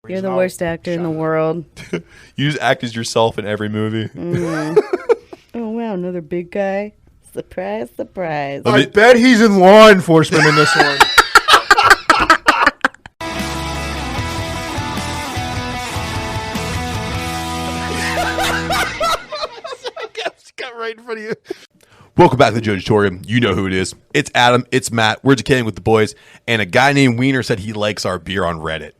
You're the worst actor in the world. You just act as yourself in every movie. Oh, wow, another big guy. Surprise, surprise. I bet he's in law enforcement in this one. Got right in front of you. Welcome back to the Jojitorium. You know who it is. It's Adam. It's Matt. We're decaying with the boys. And a guy named Wiener said he likes our beer on Reddit.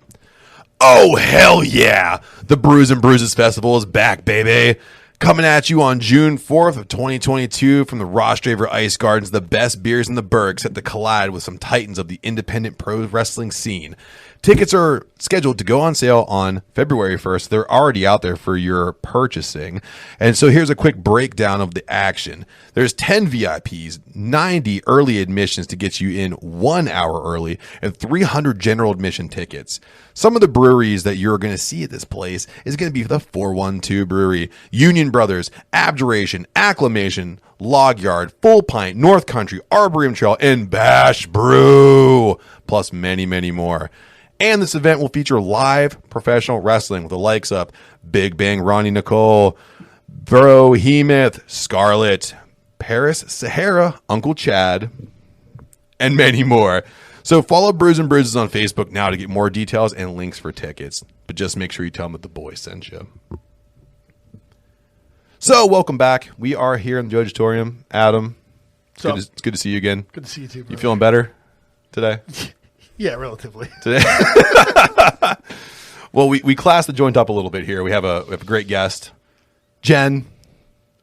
Oh, hell yeah. The Brews and Bruises Festival is back, baby. Coming at you on June 4th of 2022 from the Rostraver Ice Gardens, the best beers in the burg set to collide with some titans of the independent pro wrestling scene. Tickets are scheduled to go on sale on February 1st. They're already out there for your purchasing. And so here's a quick breakdown of the action. There's 10 VIPs, 90 early admissions to get you in 1 hour early, and 300 general admission tickets. Some of the breweries that you're going to see at this place is going to be the 412 Brewery, Union Brothers, Abjuration, Acclamation, Log Yard, Full Pint, North Country, Arboretum Trail, and Bash Brew, plus many, many more. And this event will feature live professional wrestling with the likes of Big Bang Ronnie Nicole, Bro Hemoth, Scarlett, Paris Sahara, Uncle Chad, and many more. So follow Brews and Bruises on Facebook now to get more details and links for tickets. But just make sure you tell them that the boys sent you. So welcome back. We are here in the Jojitorium. Adam, it's good to see you again. Good to see you too, brother. You feeling better today? Yeah, relatively. Today. Well, we classed the joint up a little bit here. We have a great guest, Jen,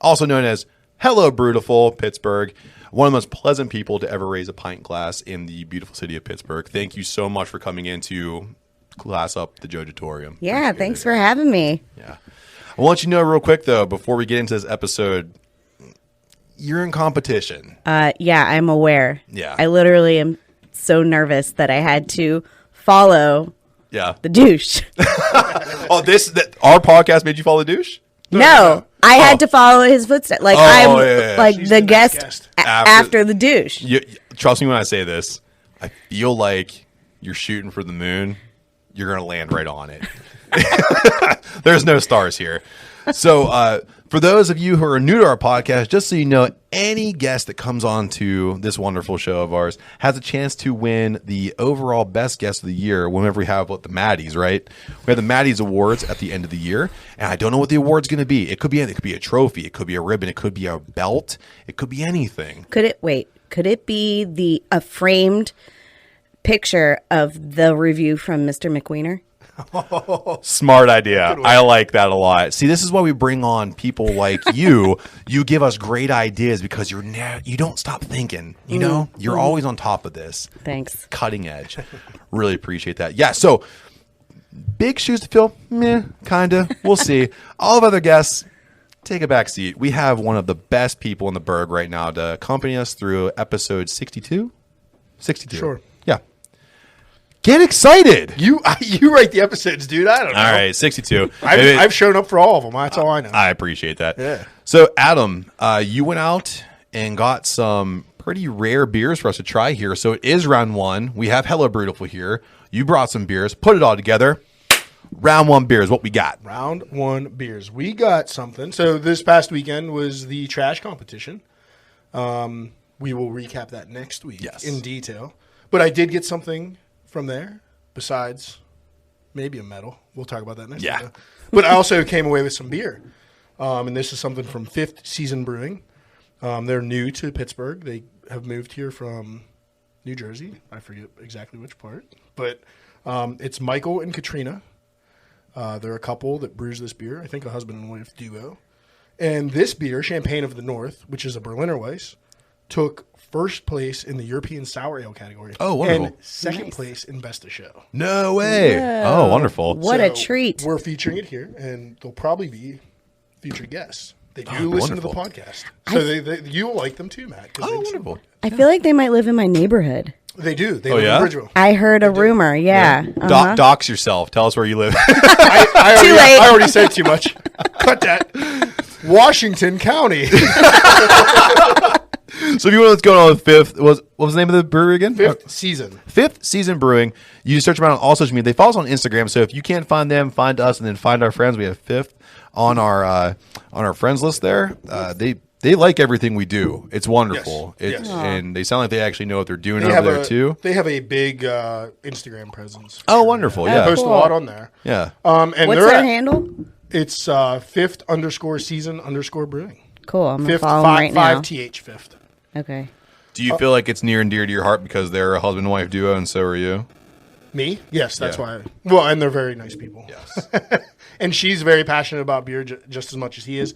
also known as HelloBrewtiful Pittsburgh, one of the most pleasant people to ever raise a pint glass in the beautiful city of Pittsburgh. Thank you so much for coming in to class up the Jojitorium. Yeah, thanks for having me. Yeah. I want you to know real quick, though, before we get into this episode, you're in competition. Yeah, I'm aware. Yeah. I literally am so nervous that I had to follow the douche. Our podcast made you follow the douche? No, I had to follow his footsteps. Like like She's the the guest, guest. after the douche. Trust me when I say this. I feel like you're shooting for the moon. You're going to land right on it. There's no stars here. So for those of you who are new to our podcast, just so you know, any guest that comes on to this wonderful show of ours has a chance to win the overall best guest of the year whenever we have the Maddies, right? We have the Maddies Awards at the end of the year, and I don't know what the award's going to be. It could be anything. It could be a trophy. It could be a ribbon. It could be a belt. It could be anything. Could it be a framed picture of the review from Mr. McWiener? Smart idea. I like that a lot. See, this is why we bring on people like you. You give us great ideas because you don't stop thinking. You know, you're always on top of this. Thanks. Cutting edge. Really appreciate that. Yeah. So big shoes to fill. Meh, kind of. We'll see. All of other guests, take a back seat. We have one of the best people in the burg right now to accompany us through episode 62. 62. Sure. Yeah. Get excited. You write the episodes, dude. I don't know. All right, 62. I've shown up for all of them. That's all I know. I appreciate that. Yeah. So, Adam, you went out and got some pretty rare beers for us to try here. So, it is round one. We have HelloBrewtiful here. You brought some beers. Put it all together. Round one beers. What we got? Round one beers. We got something. So, this past weekend was the trash competition. We will recap that next week in detail. But I did get something from there, besides maybe a medal. We'll talk about that next week. But I also came away with some beer. And this is something from Fifth Season Brewing. They're new to Pittsburgh. They have moved here from New Jersey. I forget exactly which part. But it's Michael and Katrina. They're a couple that brews this beer. I think a husband and wife duo. And this beer, Champagne of the North, which is a Berliner Weiss, took first place in the European Sour Ale category. Oh, wonderful. And second place in Best of Show. No way. Whoa. Oh, wonderful. What a treat. We're featuring it here, and they'll probably be featured guests. They do listen to the podcast. So you will like them too, Matt. Oh, wonderful. I feel like they might live in my neighborhood. They do. They live in Bridgeville. I heard a rumor. Yeah. Dox yourself. Tell us where you live. I already said too much. Cut that. Washington County. So if you want what's going on with what was the name of the brewery again? Fifth Season Brewing. You search them out on all social media. They follow us on Instagram. So if you can't find them, find us, and then find our friends. We have Fifth on our friends list there. They like everything we do. It's wonderful. Yes. And they sound like they actually know what they're doing over there too. They have a big Instagram presence. Oh, wonderful! Yeah, they post a lot on there. Yeah. And what's their handle? It's fifth_season_brewing. Cool. I'm Fifth, follow them right now. 5th Fifth. Okay. Do you feel like it's near and dear to your heart because they're a husband and wife duo, and so are you? Me? Yes, that's why. Well, and they're very nice people. Yes. And she's very passionate about beer just as much as he is.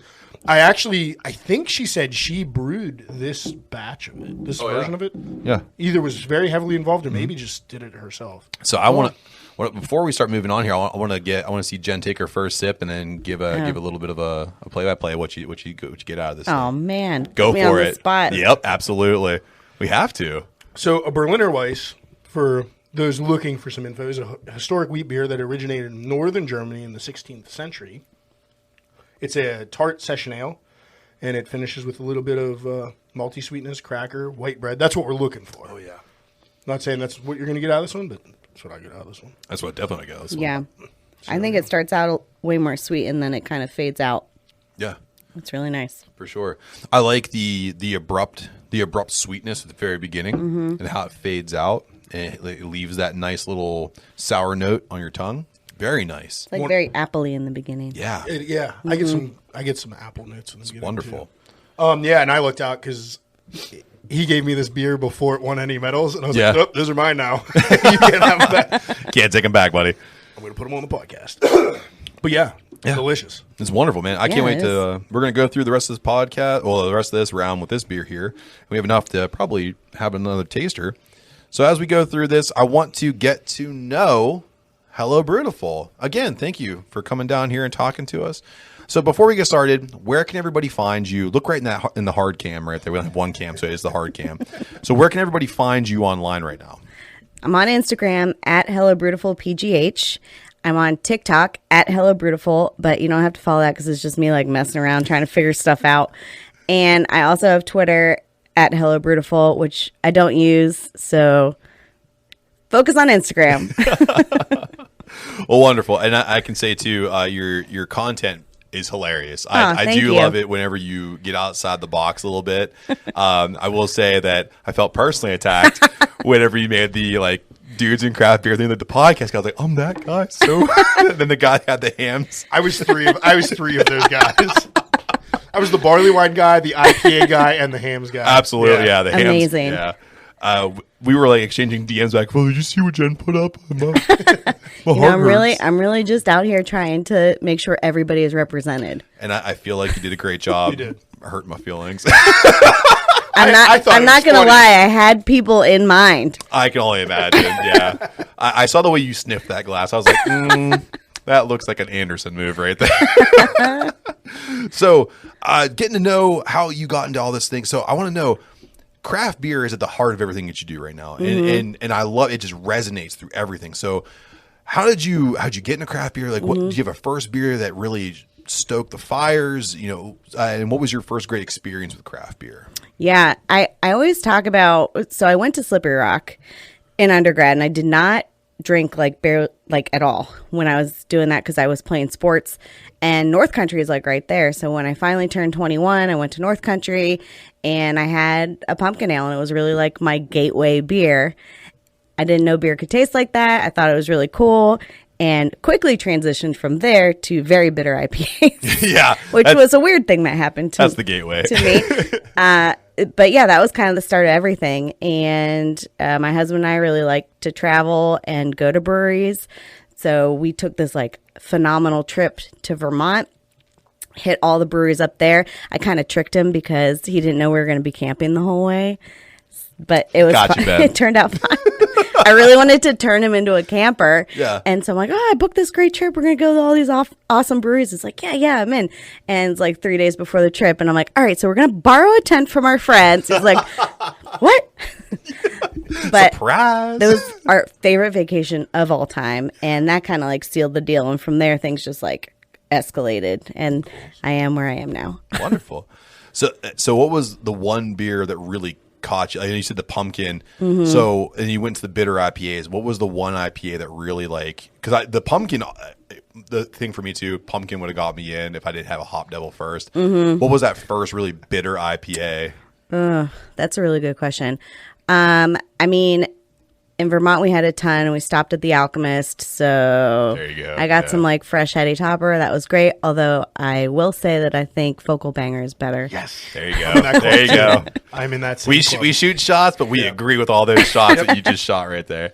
I think she said she brewed this batch of it, version of it. Yeah. Either was very heavily involved or maybe just did it herself. So I want to. Before we start moving on here, I want to see Jen take her first sip and then give a little bit of a play-by-play what you get out of this. Oh man, go put me for on it! The spot. Yep, absolutely. We have to. So a Berliner Weiss, for those looking for some info, is a historic wheat beer that originated in northern Germany in the 16th century. It's a tart session ale, and it finishes with a little bit of malty sweetness, cracker, white bread. That's what we're looking for. Oh yeah. Not saying that's what you're going to get out of this one, but that's what I get out of this one. That's what definitely I get out of this one. Yeah. I think it starts out way more sweet and then it kind of fades out. Yeah. It's really nice. For sure. I like the abrupt sweetness at the very beginning and how it fades out and it leaves that nice little sour note on your tongue. Very nice. Like very appley in the beginning. Yeah. I get some apple notes in the beginning. Wonderful. Too. Yeah, and I looked out because he gave me this beer before it won any medals, and I was like, "Oh, those are mine now. You can't have them back. Can't take them back, buddy. I'm going to put them on the podcast." But yeah, delicious. It's wonderful, man. I can't wait to. We're going to go through the rest of this podcast, the rest of this round with this beer here. We have enough to probably have another taster. So as we go through this, I want to get to know HelloBrewtiful. Again, thank you for coming down here and talking to us. So before we get started, where can everybody find you? Look right in the hard cam right there. We only have one cam, so it's the hard cam. So where can everybody find you online right now? I'm on Instagram at HelloBrewtifulPGH. I'm on TikTok at HelloBrewtiful, but you don't have to follow that because it's just me like messing around trying to figure stuff out. And I also have Twitter at HelloBrewtiful, which I don't use, so focus on Instagram. Well, wonderful. And I can say too, your content is hilarious. I do love it whenever you get outside the box a little bit. I will say that I felt personally attacked whenever you made the dudes in craft beer thing, the podcast. I was like, I'm that guy. So then the guy had the hams. I was three of those guys. I was the barley wine guy, the IPA guy, and the hams guy. Absolutely, yeah. The hams. Amazing. Yeah. We were exchanging DMs back. Well, did you see what Jen put up? I'm really just out here trying to make sure everybody is represented. And I feel like you did a great job. You did. Hurt my feelings. I'm not gonna lie. I had people in mind. I can only imagine. Yeah, I saw the way you sniffed that glass. I was like, that looks like an Anderson move right there. So, getting to know how you got into all this thing. So, I want to know. Craft beer is at the heart of everything that you do right now, and I love it. Just resonates through everything. So, how'd you get into craft beer? What did you have a first beer that really stoked the fires? And what was your first great experience with craft beer? Yeah, I always talk about. So I went to Slippery Rock in undergrad, and I did not drink beer at all when I was doing that because I was playing sports. And North Country is right there. So when I finally turned 21, I went to North Country and I had a pumpkin ale, and it was really my gateway beer. I didn't know beer could taste like that. I thought it was really cool and quickly transitioned from there to very bitter IPAs. Yeah. Which was a weird thing that happened that's the gateway to me. But yeah, that was kind of the start of everything. And my husband and I really like to travel and go to breweries. So we took this phenomenal trip to Vermont, hit all the breweries up there. I kind of tricked him because he didn't know we were going to be camping the whole way. But it was fun. It turned out fine. I really wanted to turn him into a camper. Yeah. And so I'm like, I booked this great trip. We're going to go to all these awesome breweries. It's yeah, I'm in. And it's 3 days before the trip. And I'm like, all right, so we're going to borrow a tent from our friends. He's like, what? But surprise. That was our favorite vacation of all time. And that kind of sealed the deal. And from there, things just escalated. And I am where I am now. Wonderful. So what was the one beer that really caught you? I know you said the pumpkin. So, and you went to the bitter IPAs. What was the one IPA that really because the pumpkin, the thing for me too, pumpkin would have got me in if I didn't have a Hop Devil first. What was that first really bitter IPA? That's a really good question. I mean, in Vermont, we had a ton, and we stopped at the Alchemist. So there you go. I got some fresh heady topper. That was great. Although I will say that I think Focal Banger is better. Yes, there you go. There you go. I'm in that. We shoot shots, but we agree with all those shots that you just shot right there.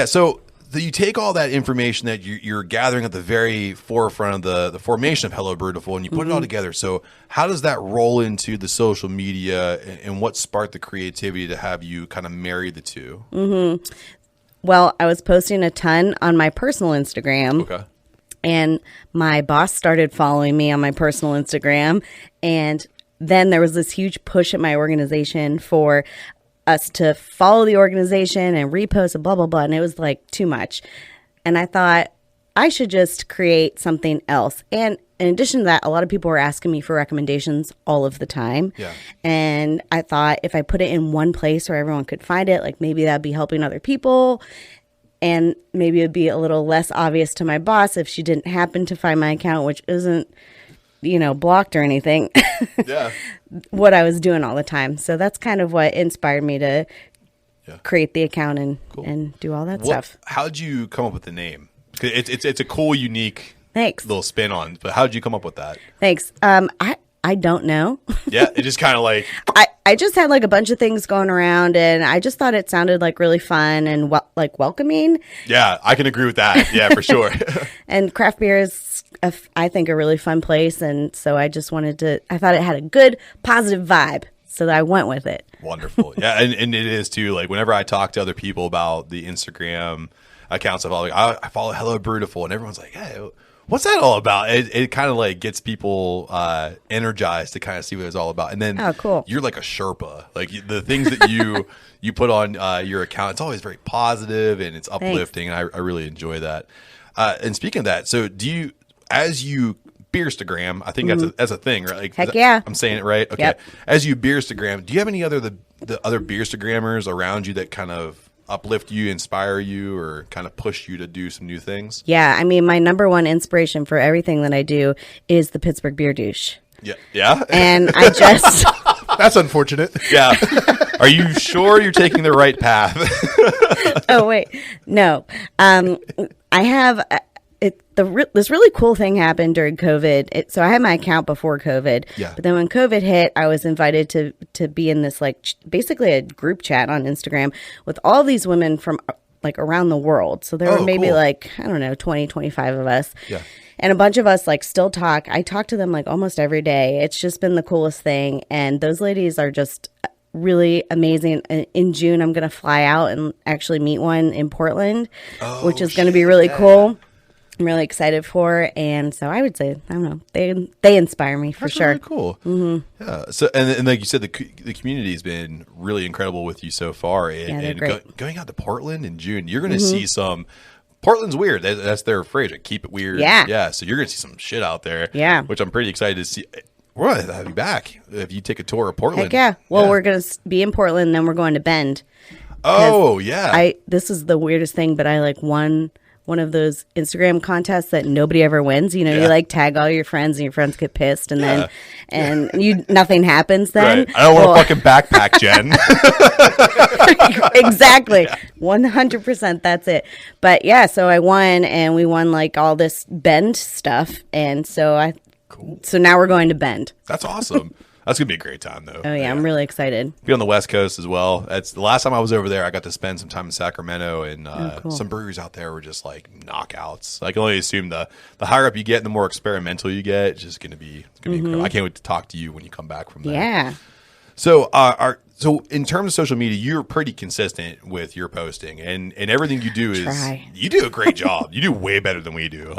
So you take all that information that you're gathering at the very forefront of the formation of HelloBrewtiful, and you put it all together. So how does that roll into the social media, and what sparked the creativity to have you kind of marry the two? Well, I was posting a ton on my personal Instagram. Okay. And my boss started following me on my personal Instagram. And then there was this huge push at my organization for us to follow the organization and repost and blah, blah, blah. And it was too much. And I thought I should just create something else. And in addition to that, a lot of people were asking me for recommendations all of the time. Yeah. And I thought if I put it in one place where everyone could find it, maybe that'd be helping other people. And maybe it'd be a little less obvious to my boss if she didn't happen to find my account, which isn't, blocked or anything. Yeah. What I was doing all the time. So that's kind of what inspired me to create the account and do all that stuff. How'd you come up with the name? It's a cool, unique little spin on, but how'd you come up with that? Thanks. I don't know. Yeah, it just kind of I just had a bunch of things going around, and I just thought it sounded really fun and welcoming. Yeah, I can agree with that. Yeah, for sure. And craft beer is, I think, a really fun place, and so I just I thought it had a good, positive vibe, so I went with it. Wonderful. Yeah, and it is too. Whenever I talk to other people about the Instagram accounts I follow, I follow HelloBrewtiful, and everyone's like, hey, what's that all about? It kind of gets people energized to kind of see what it's all about. And then cool. You're like a Sherpa. The things that you put on your account, it's always very positive and it's uplifting. And I really enjoy that. And speaking of that, so as you beer-stagram, I think that's a thing, right? Heck yeah. I'm saying it right? Okay. Yep. As you beer-stagram, do you have any the other beer-stagrammers around you that kind of uplift you, inspire you, or kind of push you to do some new things? Yeah, I mean, my number one inspiration for everything that I do is the Pittsburgh Beer Douche. Yeah. And I just... That's unfortunate. Yeah. Are you sure you're taking the right path? Oh, wait. No. I have... this really cool thing happened during COVID. So I had my account before COVID. Yeah. But then when COVID hit, I was invited to be in this basically a group chat on Instagram with all these women from around the world. So there were maybe cool. 20, 25 of us. Yeah. And a bunch of us still talk. I talk to them almost every day. It's just been the coolest thing. And those ladies are just really amazing. In June, I'm going to fly out and actually meet one in Portland, which is going to be really cool. I'm really excited for, and so I would say, I don't know, they inspire me for sure. Really cool. Mm-hmm. Yeah. So and like you said, the community has been really incredible with you so far. And going out to Portland in June, you're going to see some. Portland's weird. That's their phrase. Keep it weird. Yeah. Yeah. So you're going to see some shit out there. Yeah. Which I'm pretty excited to see. We're going to have you back if you take a tour of Portland. Heck yeah. Well, we're going to be in Portland, and then we're going to Bend. Oh yeah. This is the weirdest thing, but I won one of those Instagram contests that nobody ever wins. You tag all your friends and your friends get pissed and then nothing happens then. Right. I don't want a fucking backpack, Jen. Exactly. 100%. That's it. But yeah, so I won and we won all this Bend stuff. And so so now we're going to Bend. That's awesome. That's going to be a great time, though. Oh, yeah. I'm really excited. Be on the West Coast as well. That's the last time I was over there. I got to spend some time in Sacramento, and cool. some breweries out there were just knockouts. I can only assume the higher up you get, the more experimental you get. It's just going to be incredible. I can't wait to talk to you when you come back from there. Yeah. So, so in terms of social media, you're pretty consistent with your posting, and everything you do you do a great job. You do way better than we do.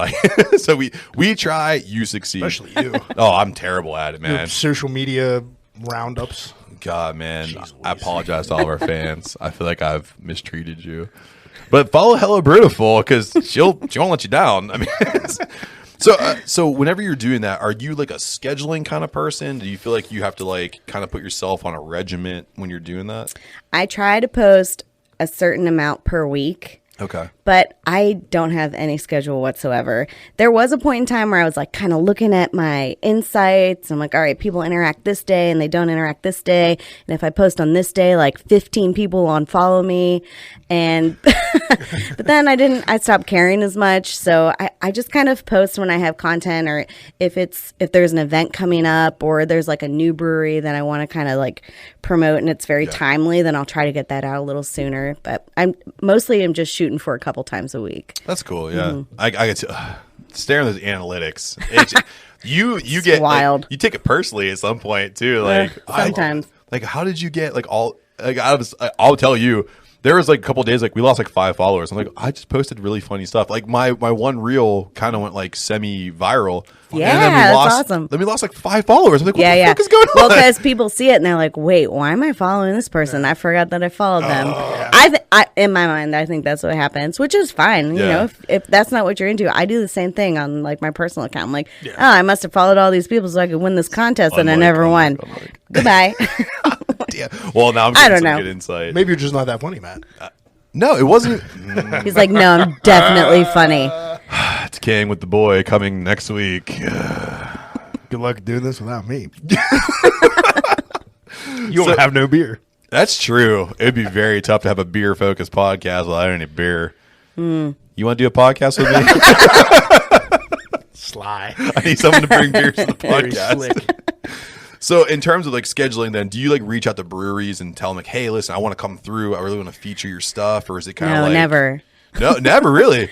So we try, you succeed. Especially you. Oh, I'm terrible at it, man. Your social media roundups. God, man, I apologize to all of our fans. I feel like I've mistreated you, but follow HelloBrewtiful because she won't let you down. I mean. So whenever you're doing that, are you like a scheduling kind of person? Do you feel like you have to like kind of put yourself on a regiment when you're doing that? I try to post a certain amount per week. Okay. But I don't have any schedule whatsoever. There was a point in time where I was like kind of looking at my insights. I'm like, all right, people interact this day and they don't interact this day. And if I post on this day, like 15 people unfollow me. And but then I stopped caring as much. So I just kind of post when I have content, or if there's an event coming up, or there's like a new brewery that I want to kind of like promote and it's very timely, then I'll try to get that out a little sooner. But I'm just shooting for a couple times a week. That's cool. Yeah. Mm-hmm. I get to staring at those analytics. You get wild. Like, you take it personally at some point too. Like sometimes. How did you get like all? Like I'll tell you. There was like a couple of days like we lost like 5 followers. I'm like, I just posted really funny stuff. Like my one reel kind of went like semi-viral. Yeah, that's awesome. Then we lost like 5 followers. I'm like, what the fuck is going on? Well, because people see it and they're like, wait, why am I following this person? I forgot that I followed them. I in my mind, I think that's what happens, which is fine. You know, if that's not what you're into, I do the same thing on like my personal account. I'm like, I must have followed all these people so I could win this contest, and I never won. Goodbye. Yeah. Well, now I'm getting some good insight. Maybe you're just not that funny, Matt. No, it wasn't. He's like, no, I'm definitely funny. It's King with the boy coming next week. Good luck doing this without me. You won't have no beer. That's true. It'd be very tough to have a beer-focused podcast without any beer. You want to do a podcast with me? Sly. I need someone to bring beers to the podcast. So in terms of like scheduling, then do you like reach out to breweries and tell them like, hey, listen, I want to come through. I really want to feature your stuff, or is it kind of like never? No, never really.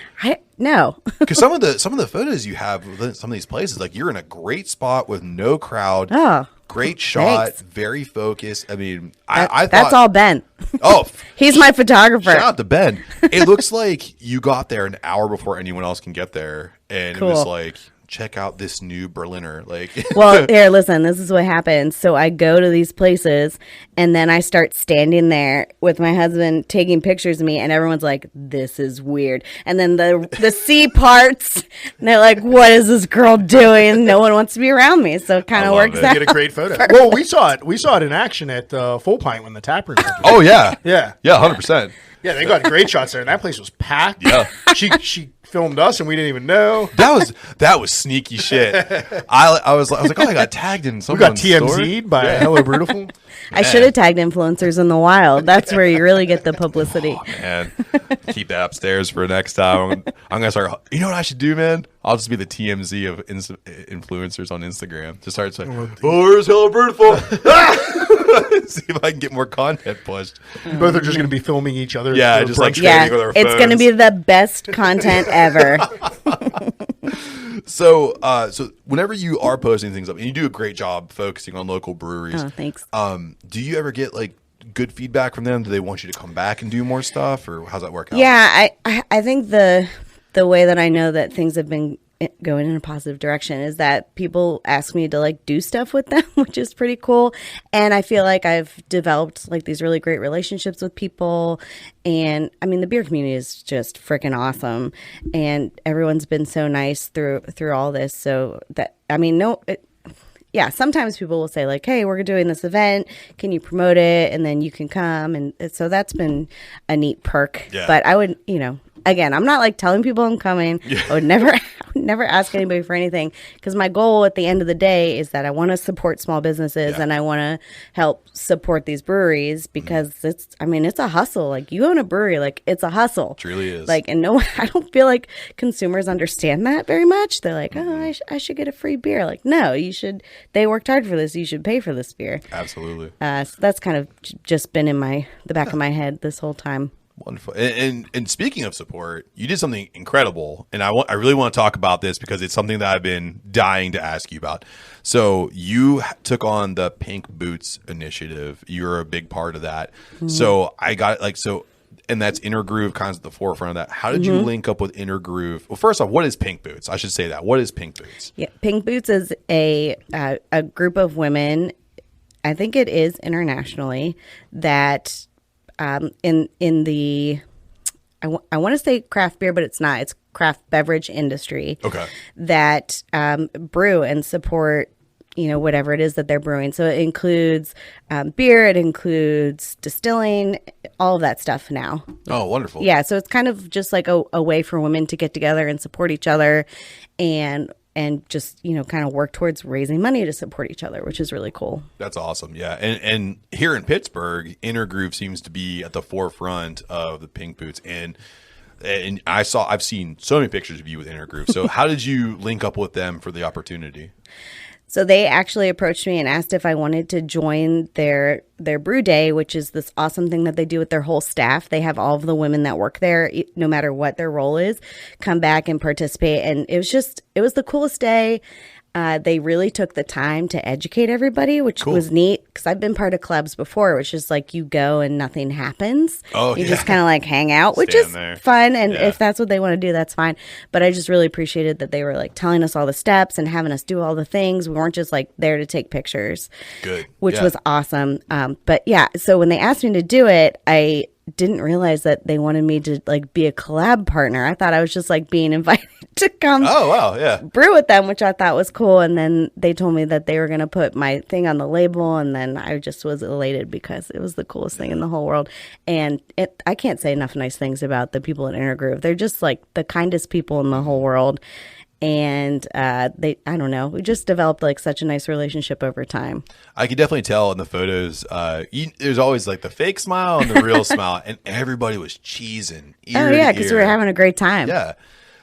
No, because some of the photos you have with some of these places, like you're in a great spot with no crowd. Oh, great shot, thanks. Very focused. I mean, I thought that's all Ben. Oh, he's my photographer. Shout out to Ben. It looks like you got there an hour before anyone else can get there, and cool. It was like, check out this new Berliner. Like, well, here, listen, this is what happens. So I go to these places and then I start standing there with my husband taking pictures of me, and everyone's like, this is weird. And then the C parts, and they're like, what is this girl doing? No one wants to be around me. So it kind of works out. Get a great photo. Well, we saw it in action at Full Pint when the tap room opened. Oh yeah. Yeah. Yeah, 100%. Yeah, they got great shots there, and that place was packed. Yeah. She filmed us, and we didn't even know. That was sneaky shit. I was like, oh, I got tagged in someone's We got TMZ'd by HelloBrewtiful. I should have tagged influencers in the wild. That's where you really get the publicity. Oh, man. Keep that upstairs for next time. I'm going to start. You know what I should do, man? I'll just be the TMZ of influencers on Instagram. Just start saying, where's HelloBrewtiful? See if I can get more content pushed. You both are just going to be filming each other. Yeah, just like standing with our phones. It's going to be the best content ever. So whenever you are posting things up, and you do a great job focusing on local breweries. Oh, thanks. Do you ever get like good feedback from them? Do they want you to come back and do more stuff, or how's that work out? Yeah, I think the way that I know that things have been going in a positive direction is that people ask me to like do stuff with them, which is pretty cool. And I feel like I've developed like these really great relationships with people. And I mean, the beer community is just freaking awesome. And everyone's been so nice through all this. So that, I mean, yeah, sometimes people will say like, hey, we're doing this event. Can you promote it? And then you can come. And so that's been a neat perk. Yeah. But I would, again, I'm not like telling people I'm coming. Yeah. I would never ask anybody for anything, because my goal at the end of the day is that I want to support small businesses and I want to help support these breweries, because it's a hustle. Like, you own a brewery, like, it's a hustle. It truly is. Like, and I don't feel like consumers understand that very much. They're like, oh, I should get a free beer. Like, no, you should. They worked hard for this. You should pay for this beer. Absolutely. So that's kind of just been in the back of my head this whole time. Wonderful. And speaking of support, you did something incredible, and I really want to talk about this because it's something that I've been dying to ask you about. So you took on the Pink Boots initiative. You're a big part of that. Mm-hmm. So I got and that's Inner Groove kind of at the forefront of that. How did you link up with Inner Groove? Well, first off, what is Pink Boots? I should say that. What is Pink Boots? Yeah, Pink Boots is a group of women. I think it is internationally that. In the I want to say craft beer, but it's not. It's craft beverage industry Okay. that brew and support, whatever it is that they're brewing. So it includes beer, it includes distilling, all of that stuff now. Oh, wonderful. Yeah, so it's kind of just like a way for women to get together and support each other and just, kind of work towards raising money to support each other, which is really cool. That's awesome. Yeah. And here in Pittsburgh, Intergroove seems to be at the forefront of the Pink Boots. And I've seen so many pictures of you with Intergroove. So how did you link up with them for the opportunity? So they actually approached me and asked if I wanted to join their brew day, which is this awesome thing that they do with their whole staff. They have all of the women that work there, no matter what their role is, come back and participate. And it was the coolest day. They really took the time to educate everybody, which was neat because I've been part of clubs before, which is like you go and nothing happens. Oh, you just kind of like hang out, which is fun. And if that's what they want to do, that's fine. But I just really appreciated that they were like telling us all the steps and having us do all the things. We weren't just like there to take pictures. Good. Which was awesome. But yeah, so when they asked me to do it, I didn't realize that they wanted me to like be a collab partner. I thought I was just like being invited to come brew with them, which I thought was cool. And then they told me that they were going to put my thing on the label, and then I just was elated because it was the coolest thing in the whole world. And I can't say enough nice things about the people at Intergroove. They're just like the kindest people in the whole world. And I don't know, we just developed like such a nice relationship over time. I could definitely tell in the photos, there's always like the fake smile and the real smile, and everybody was cheesing ear to because we were having a great time. Yeah.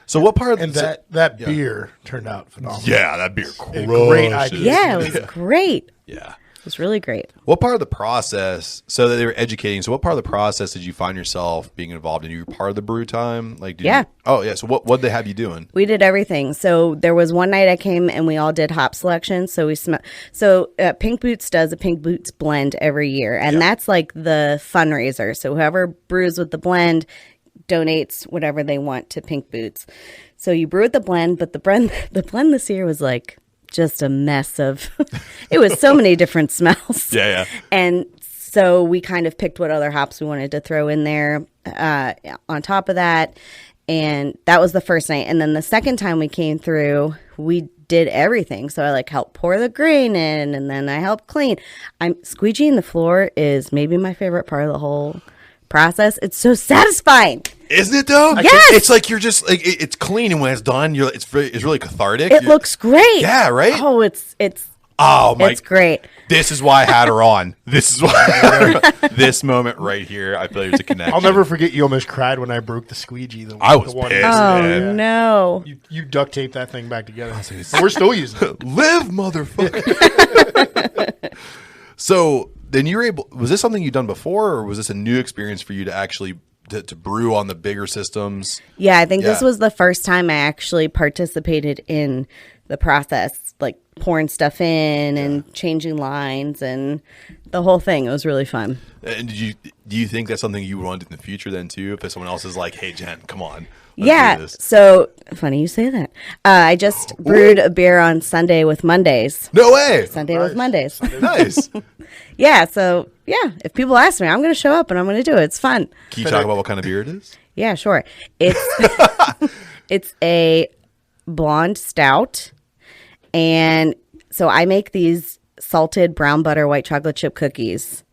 So what part of that beer turned out phenomenal. Yeah, that beer crushed. Great idea. Yeah, it was great. Yeah. It was really great. What part of the process, so that they were educating, so what part of the process did you find yourself being involved in? You were part of the brew time? So what did they have you doing? We did everything. So there was one night I came and we all did hop selection. So Pink Boots does a Pink Boots blend every year. And that's like the fundraiser. So whoever brews with the blend donates whatever they want to Pink Boots. So you brew with the blend, but the blend this year was like just a mess of it was so many different smells. Yeah. And so we kind of picked what other hops we wanted to throw in there on top of that. And that was the first night. And then the second time we came through, we did everything. So I like helped pour the grain in, and then I helped clean. Squeegeeing the floor is maybe my favorite part of the whole process. It's so satisfying. Isn't it though? Yes. It's like you're just like it's clean, and when it's done, it's really cathartic. It looks great. Yeah, right? Oh, it's great. This is why I had her on. This is why this moment right here, I feel like there's a connection. I'll never forget you almost cried when I broke the squeegee. I was pissed. Oh, no. You duct taped that thing back together. And we're still using it. Live, motherfucker. So then you were able, was this something you'd done before, or was this a new experience for you to actually to brew on the bigger systems? Yeah, I think this was the first time I actually participated in the process, like pouring stuff in and changing lines and the whole thing. It was really fun. And do you think that's something you would want to do in the future then too? If someone else is like, hey, Jen, come on. Let's do this. So funny you say that. I just brewed a beer on Sunday with Mondays. No way. Sunday with Mondays. Nice. Yeah. So yeah, if people ask me, I'm going to show up and I'm going to do it. It's fun. Can you talk about what kind of beer it is? Yeah, sure. It's a blonde stout. And so I make these salted brown butter white chocolate chip cookies.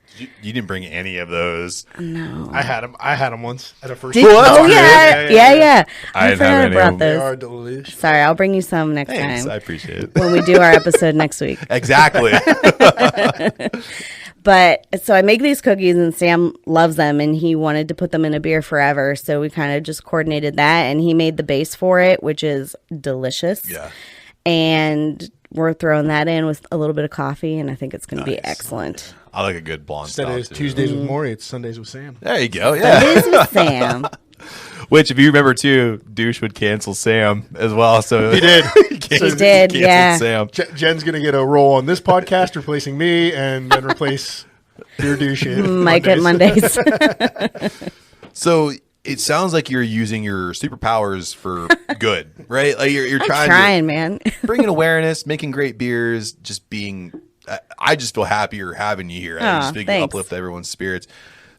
You didn't bring any of those. No. I had them once at a first. Oh, yeah. I didn't have any of them. They are delicious. Sorry, I'll bring you some next Thanks, time. I appreciate it. When we do our episode next week. Exactly. But so I make these cookies and Sam loves them and he wanted to put them in a beer forever. So we kind of just coordinated that and he made the base for it, which is delicious. Yeah. And we're throwing that in with a little bit of coffee and I think it's going to be excellent. I like a good blonde Instead stout, of Tuesdays with Maury, it's Sundays with Sam. There you go. Yeah. Sundays with Sam. Which, if you remember too, Douche would cancel Sam as well. So He did. He did, yeah. Sam. Jen's going to get a role on this podcast, replacing me, and then replace your douche. Mike at Mondays. So it sounds like you're using your superpowers for good, right? Like you're trying, man. bringing awareness, making great beers, just being. I just feel happier having you here. I just think you uplift everyone's spirits.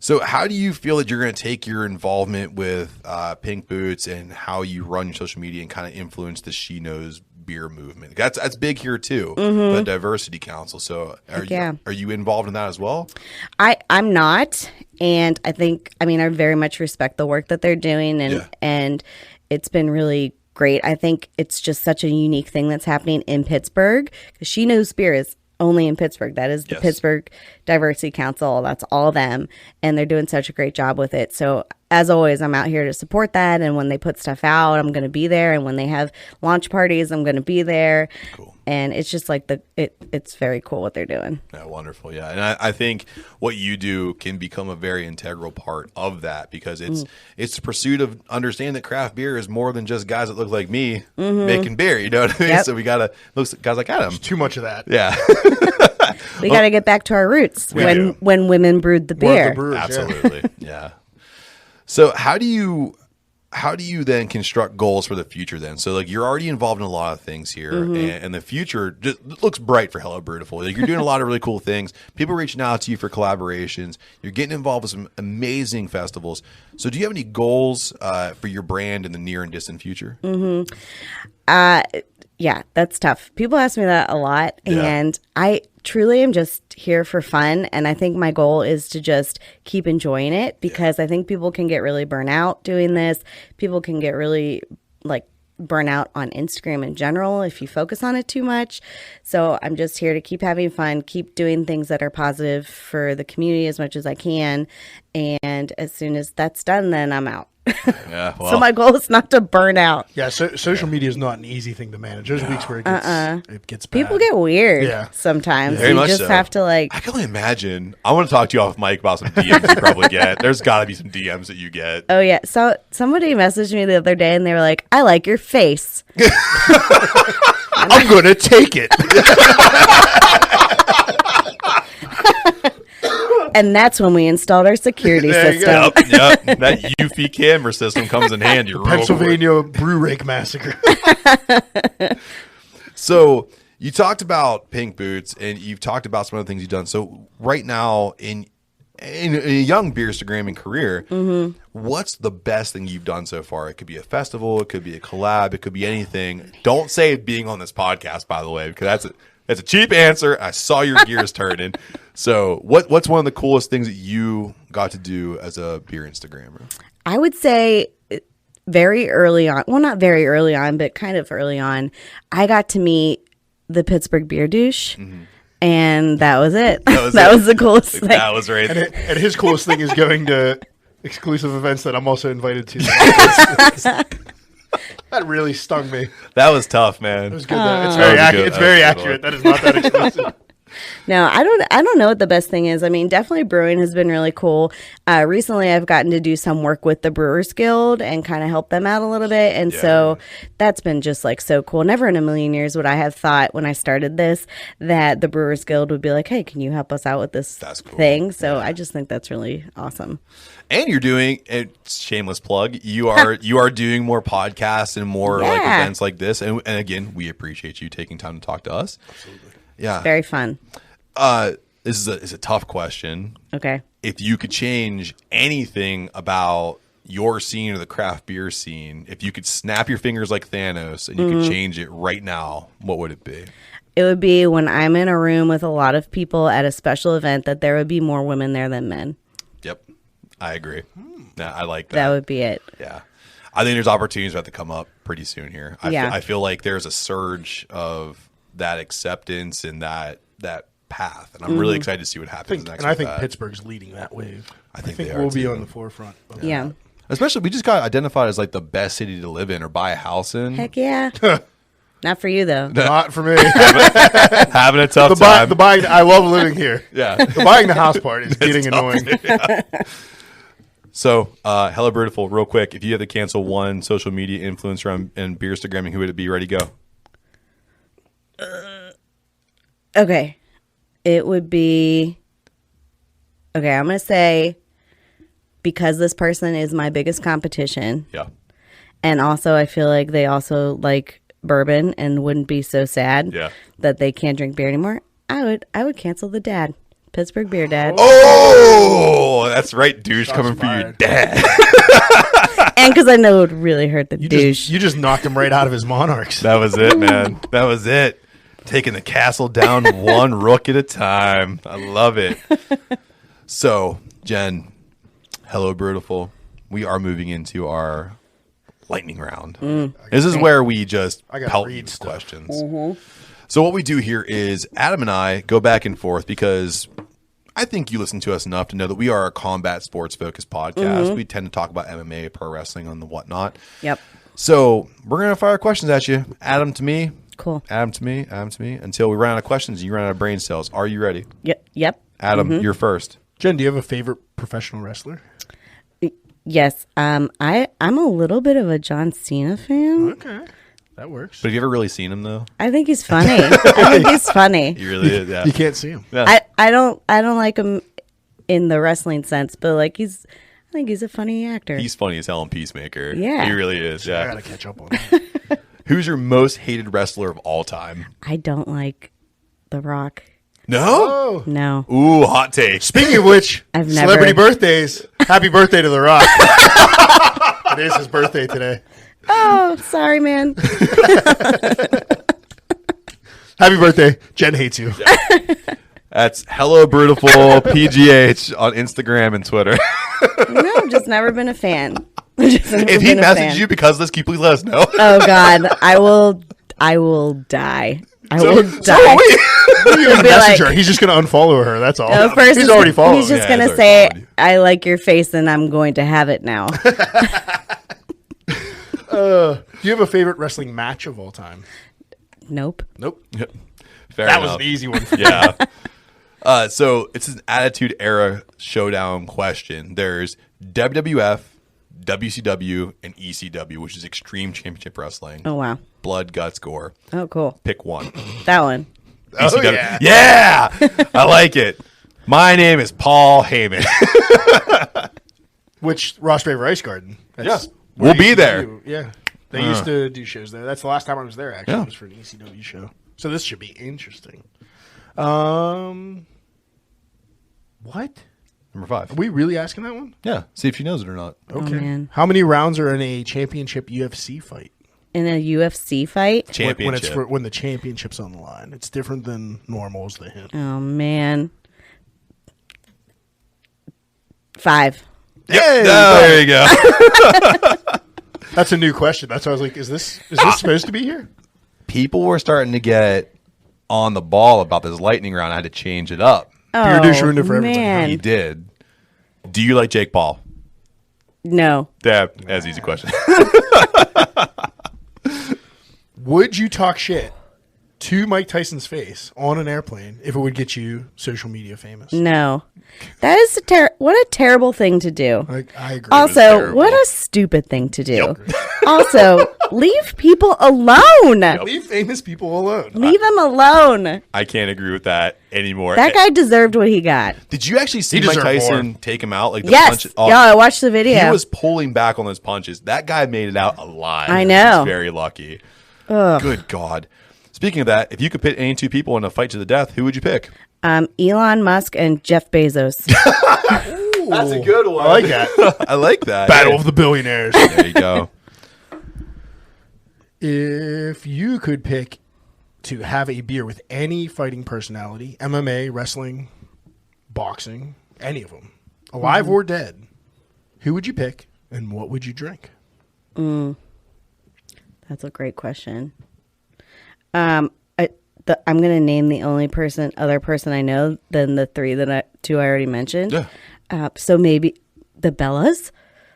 So how do you feel that you're going to take your involvement with Pink Boots and how you run your social media and kind of influence the She Knows beer movement? That's big here too, the Diversity Council. So are you involved in that as well? I'm not. And I very much respect the work that they're doing, and it's been really great. I think it's just such a unique thing that's happening in Pittsburgh, because She Knows Beer is only in Pittsburgh. That is the Pittsburgh Diversity Council. That's all them. And they're doing such a great job with it. So as always, I'm out here to support that. And when they put stuff out, I'm going to be there. And when they have launch parties, I'm going to be there. Cool. And it's just like it's very cool what they're doing. Yeah, wonderful. Yeah. And I think what you do can become a very integral part of that, because it's the pursuit of understanding that craft beer is more than just guys that look like me making beer. You know what I mean? Yep. So we got to look at guys like Adam. There's too much of that. Yeah. We got to get back to our roots when women brewed the beer. Absolutely. Yeah. So how do you then construct goals for the future then? So like you're already involved in a lot of things here, and the future just looks bright for HelloBrewtiful. Like you're doing a lot of really cool things. People reaching out to you for collaborations. You're getting involved with some amazing festivals. So do you have any goals for your brand in the near and distant future? Yeah, that's tough. People ask me that a lot, and I truly am just here for fun. And I think my goal is to just keep enjoying it, because I think people can get really burnt out doing this. People can get really burn out on Instagram in general if you focus on it too much. So I'm just here to keep having fun, keep doing things that are positive for the community as much as I can. And as soon as that's done, then I'm out. Yeah, well. So my goal is not to burn out. Yeah, social media is not an easy thing to manage. There's weeks where it gets bad. People get weird sometimes. Very much just so. have to I can only imagine. I want to talk to you off mic about some DMs you probably get. There's got to be some DMs that you get. Oh, yeah. So somebody messaged me the other day and they were like, I like your face. I'm going to take it. And that's when we installed our security system. Yep. That UV camera system comes in handy. Pennsylvania brew rake massacre. So you talked about Pink Boots, and you've talked about some of the things you've done. So right now in a young beer-stagraming career, what's the best thing you've done so far? It could be a festival, it could be a collab, it could be anything. Don't say being on this podcast, by the way, because that's a cheap answer. I saw your gears turning. So what's one of the coolest things that you got to do as a beer Instagrammer? I would say very early on, well, not very early on, but kind of early on, I got to meet the Pittsburgh Beer Douche. And that was it. That was the coolest thing. That was right. And his coolest thing is going to exclusive events that I'm also invited to. That really stung me. That was tough, man. It was good though. It's very accurate. It's very accurate. That is not that exclusive. No, I don't know what the best thing is. I mean, definitely brewing has been really cool. Recently, I've gotten to do some work with the Brewers Guild and kind of help them out a little bit. And so that's been just so cool. Never in a million years would I have thought when I started this that the Brewers Guild would be like, hey, can you help us out with this thing? So I just think that's really awesome. And you're doing shameless plug. You are doing more podcasts and more events like this. And again, we appreciate you taking time to talk to us. Absolutely. Yeah. It's very fun. This is a tough question. Okay. If you could change anything about your scene or the craft beer scene, if you could snap your fingers like Thanos and you could change it right now, what would it be? It would be when I'm in a room with a lot of people at a special event that there would be more women there than men. Yep. I agree. Yeah, I like that. That would be it. Yeah. I think there's opportunities that have to come up pretty soon here. I feel like there's a surge of that acceptance and that path, and I'm really excited to see what happens next. And I think Pittsburgh's leading that wave. I think we'll be on the forefront. Yeah. Especially, we just got identified as the best city to live in or buy a house in. Heck yeah. Not for you though. Not for me. Having a tough time. The buying. I love living here. Yeah. The buying the house part is getting annoying. Yeah. So, HelloBrewtiful, real quick, if you had to cancel one social media influencer in beer-stagraming, who would it be? Ready, go. Okay. It would be... Okay, I'm going to say, because this person is my biggest competition. Yeah. And also, I feel like they also like bourbon and wouldn't be so sad that they can't drink beer anymore. I would cancel the dad. Pittsburgh Beer Dad. Oh, that's right, douche. Shots Coming for your fired. dad. And because I know it would really hurt the douche. You just knocked him right out of his Monarchs. That was it, man. That was it. Taking the castle down one rook at a time. I love it. So, Jen, hello, Brewtiful. We are moving into our lightning round. This is where we just I gotta pelt read these stuff. questions. So what we do here is Adam and I go back and forth because I think you listen to us enough to know that we are a combat sports focused podcast. We tend to talk about MMA, pro wrestling, and the whatnot. Yep. So we're going to fire questions at you. Adam to me. Cool. Adam to me. Adam to me. Until we run out of questions and you run out of brain cells. Are you ready? Yep. Adam, you're first. Jen, do you have a favorite professional wrestler? Yes. I'm a little bit of a John Cena fan. Okay. That works. But have you ever really seen him, though? I think he's funny. I think he's funny. He really is, yeah. You can't see him. Yeah. I don't like him in the wrestling sense, but like I think he's a funny actor. He's funny as hell in Peacemaker. Yeah. He really is, I yeah. gotta catch up on that. Who's your most hated wrestler of all time? I don't like The Rock. No? Oh. No. Ooh, hot take. Speaking of which, I've never- celebrity birthdays. Happy birthday to The Rock. It is his birthday today. Oh, sorry, man. Happy birthday. Jen hates you. That's HelloBrewtifulPGH on Instagram and Twitter. No, I've just never been a fan. If he messaged you because of this, can you please let us know? Oh God, I will die. I will die. So are we. You're gonna Be message like- her. He's just gonna unfollow her. That's all. No, first He's already followed. He's just Yeah, gonna he's already say, followed you. "I like your face," and I'm going to have it now. Do you have a favorite wrestling match of all time? Nope. Nope. Fair That enough. was an easy one. For Yeah. So it's an Attitude Era Showdown question. There's WWF, WCW, and ECW, which is Extreme Championship Wrestling. Oh wow. Blood, guts, gore. Oh cool. Pick one. That one. Oh, yeah. Yeah! I like it. My name is Paul Heyman. Which Ross Draver Ice Garden. That's Yeah. what We'll they be used to there. do. Yeah. They used to do shows there. That's the last time I was there, actually. Yeah. It was for an ECW show. So this should be interesting. What? Number 5. Are we really asking that one? Yeah. See if she knows it or not. Okay. man. How many rounds are in a championship UFC fight? In a UFC fight. Championship. When the championship's on the line. It's different than normal is the hint. Oh man. 5. Yep. There you go. That's a new question. That's why I was like, is this supposed to be here? People were starting to get on the ball about this lightning round. I had to change it up. Beer douche ruined it for everybody. man. He did. Do you like Jake Paul? No. That's an easy question. Would you talk shit to Mike Tyson's face on an airplane if it would get you social media famous? No. That is what a terrible thing to do. I agree. Also, terrible. what a stupid thing to do. Also, leave people alone. Leave famous people alone. Leave them alone. I can't agree with that anymore. That guy deserved what he got. Did you actually see He Mike deserved Tyson more. take him out? Like the Yes. punches? Oh, Yeah, I watched the video. He was pulling back on those punches. That guy made it out alive. I know. He's very lucky. Good God. Speaking of that, if you could pit any two people in a fight to the death, who would you pick? Elon Musk and Jeff Bezos. That's a good one. I like that. I like that. Battle Yeah. of the billionaires. There you go. If you could pick to have a beer with any fighting personality, MMA, wrestling, boxing, any of them, alive or dead, who would you pick and what would you drink? That's a great question. I'm going to name the only other person I know than the two I already mentioned. Yeah. So maybe the Bellas.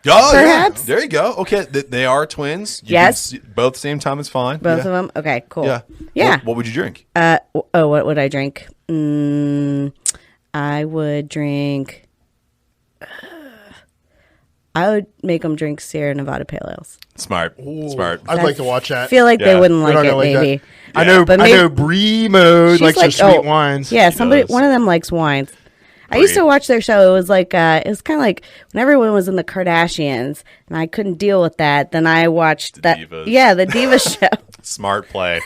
Oh, Perhaps. yeah. There you go. Okay. They are twins. You Yes. can both same time is fine. Both of them. Okay, cool. Yeah. Yeah. What would you drink? What would I drink? I would drink. I would make them drink Sierra Nevada Pale Ales. Smart. Smart. I'd like to watch that. I feel like Yeah. they wouldn't They're like not it, gonna like that. maybe. I know. But I maybe- know. Bree Mode likes her sweet wines. Yeah, She somebody. does. One of them likes wines. I used to watch their show. It was like it was kind of like when everyone was in the Kardashians, and I couldn't deal with that. Then I watched that. Divas. Yeah, the Diva show. Smart play.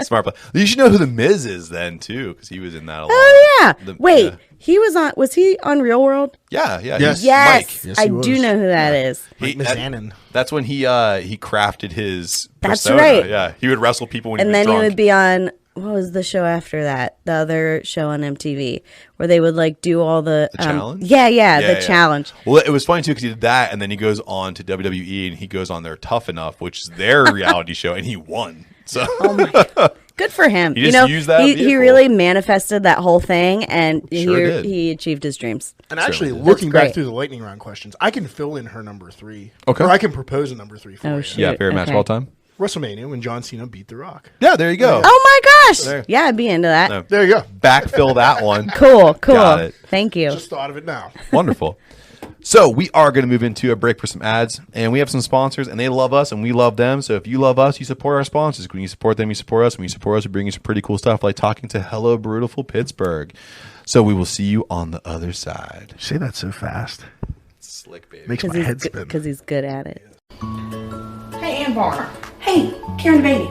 Smart play. You should know who the Miz is then too, because he was in that a lot. Oh yeah. Wait, he was on. Was he on Real World? Yeah. Yes. Yes, Yes, I he was. do know who that is. Mizanin. That's when he crafted his That's persona. right. Yeah, he would wrestle people when And he was then drunk. he would be on. What was the show after that? The other show on MTV where they would like do all the challenge? Yeah, the challenge. Well, it was funny too because he did that, and then he goes on to WWE, and he goes on there Tough Enough, which is their reality show, and he won. So, Oh my God. Good for him. He just used that he vehicle. really manifested that whole thing, and Sure did. he achieved his dreams. And actually, Certainly. looking That's back great. through the lightning round questions, I can fill in her number 3. Okay. Or I can propose a number 3 for Oh, you. shit. yeah, favorite match of Okay. all time. WrestleMania when John Cena beat The Rock. Yeah, there you go. Oh my gosh! There. Yeah, I'd be into that. No. There you go. Backfill that one. Cool. Got it. Thank you. Just thought of it now. Wonderful. So we are going to move into a break for some ads, and we have some sponsors, and they love us, and we love them. So if you love us, you support our sponsors. When you support them, you support us. When you support us, we bring you some pretty cool stuff, like talking to Hello Brewtiful Pittsburgh. So we will see you on the other side. You say that so fast. Slick, baby. Makes my head spin. Because he's good at it. Hey, Ann Varner. Hey, Karen Beatty.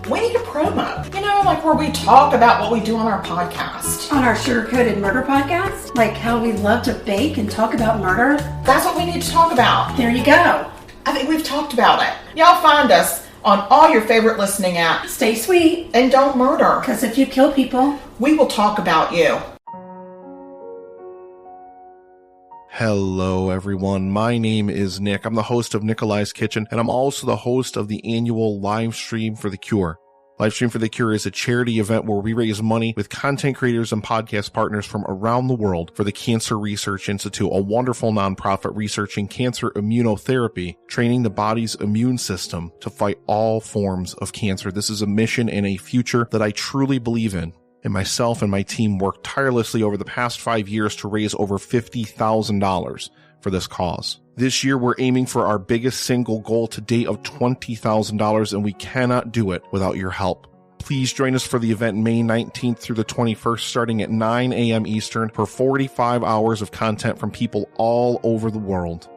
We need a promo. You know, like where we talk about what we do on our podcast. On our Sugar-Coated Murder podcast? Like how we love to bake and talk about murder? That's what we need to talk about. There you go. I think we've talked about it. Y'all find us on all your favorite listening apps. Stay sweet, And don't murder. because if you kill people, We will talk about you. Hello, everyone. My name is Nick. I'm the host of Nikolai's Kitchen, and I'm also the host of the annual Live Stream for the Cure. Live Stream for the Cure is a charity event where we raise money with content creators and podcast partners from around the world for the Cancer Research Institute, a wonderful nonprofit researching cancer immunotherapy, training the body's immune system to fight all forms of cancer. This is a mission and a future that I truly believe in. And myself and my team worked tirelessly over the past 5 years to raise over $50,000 for this cause. This year, we're aiming for our biggest single goal to date of $20,000, and we cannot do it without your help. Please join us for the event May 19th through the 21st, starting at 9 a.m. Eastern, for 45 hours of content from people all over the world.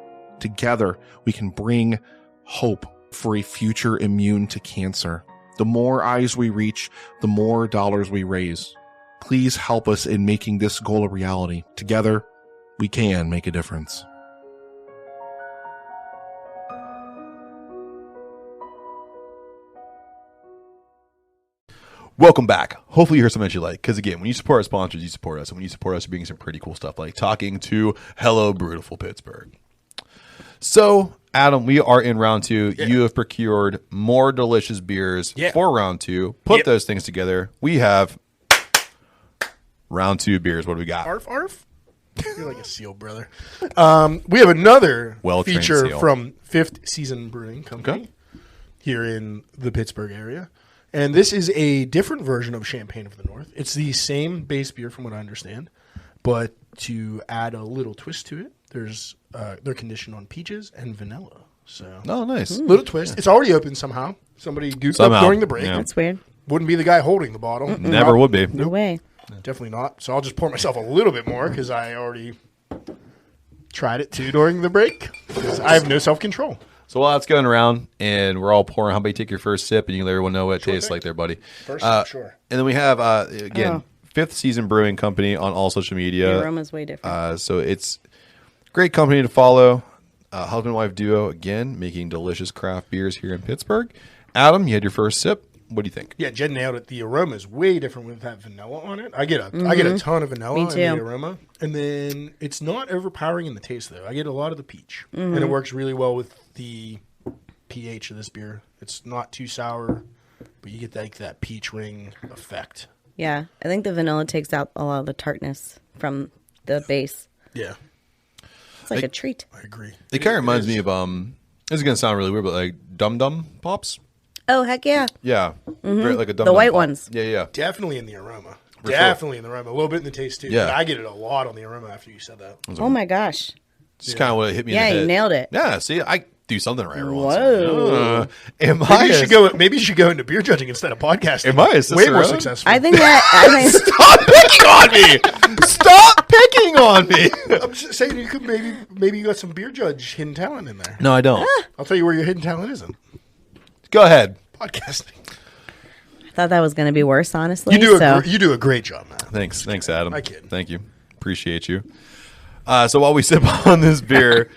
Together, we can bring hope for a future immune to cancer. The more eyes we reach, the more dollars we raise. Please help us in making this goal a reality. Together, we can make a difference. Welcome back. Hopefully you heard something that you like. Because again, when you support our sponsors, you support us. And when you support us, you're bringing some pretty cool stuff like talking to Hello Brewtiful Pittsburgh. So, Adam, we are in round 2. Yeah. You have procured more delicious beers Yeah. for round 2. Put Yep. those things together. We have round 2 beers. What do we got? Arf, arf. You're like a seal, brother. We have another Well-trained feature seal. from Fifth Season Brewing Company here in the Pittsburgh area. And this is a different version of Champagne of the North. It's the same base beer from what I understand, but to add a little twist to it, there's they're conditioned on peaches and vanilla. So Oh, nice. little twist. It's already open somehow. Somebody goofed Somehow, up during the break. yeah. That's weird. Wouldn't be the guy holding the bottle. Never would be. No way. Definitely not. So I'll just pour myself a little bit more because I already tried it too during the break. Because I have no self-control. So while that's going around and we're all pouring, how about you take your first sip and you can let everyone know what it tastes thing. like there, buddy. First sip, sure. And then we have, again, Oh. Fifth Season Brewing Company on all social The media. aroma's way different. So it's great company to follow. Husband and wife duo, again, making delicious craft beers here in Pittsburgh. Adam, you had your first sip. What do you think? Yeah, Jen nailed it. The aroma is way different with that vanilla on it. I get a ton of vanilla Me in too. the aroma. And then it's not overpowering in the taste, though. I get a lot of the peach. And it works really well with the pH of this beer. It's not too sour, but you get that peach ring effect. Yeah, I think the vanilla takes out a lot of the tartness from the base. Yeah, It's like a treat. I agree. It kind of reminds me of, this is going to sound really weird, but like Dum Dum Pops. Oh, heck yeah. Yeah. Very, like a Dum The Dum white Pop. ones. Yeah, yeah. Definitely in the aroma. For Definitely in the aroma. A little bit in the taste, too. Yeah. But I get it a lot on the aroma after you said that. Oh, my gosh. Just kind of what hit me Yeah, in the you head. nailed it. Yeah, see, I do something right every once. Whoa. Maybe you should go into beer judging instead of podcasting. Am I a way more Cicerone? successful? I think that. Stop picking on me! Stop picking on me! I'm just saying you could maybe you got some beer judge hidden talent in there. No, I don't. I'll tell you where your hidden talent isn't. Go ahead. podcasting. I thought that was going to be worse, honestly. You do a great job, man. Thanks, Adam. I kid. Thank you. Appreciate you. So while we sip on this beer,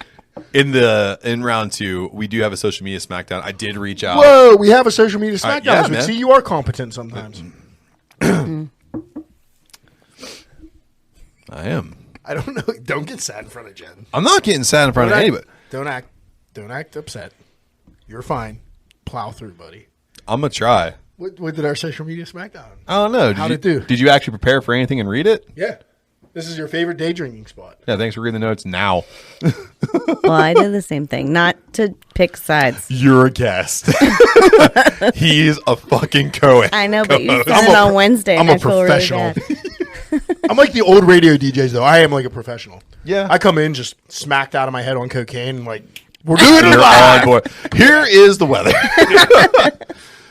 in round 2, we do have a social media smackdown. I did reach out. Whoa, we have a social media smackdown. yeah, this week. man. See, you are competent sometimes. I am. I don't know. Don't get sad in front of Jen. I'm not getting sad in front of anybody. Don't act upset. You're fine. Plow through, buddy. I'm gonna try. What did our social media smackdown? I don't know. How'd it do? Did you actually prepare for anything and read it? Yeah. This is your favorite day drinking spot. Yeah. Thanks for reading the notes now. Well, I did the same thing. Not to pick sides. You're a guest. He's a fucking co-host. I know, but you said it on Wednesday. I'm and a I feel really professional. bad. I'm like the old radio DJs, though. I am like a professional. Yeah. I come in just smacked out of my head on cocaine and like, we're doing it You're live. on board. Here is the weather.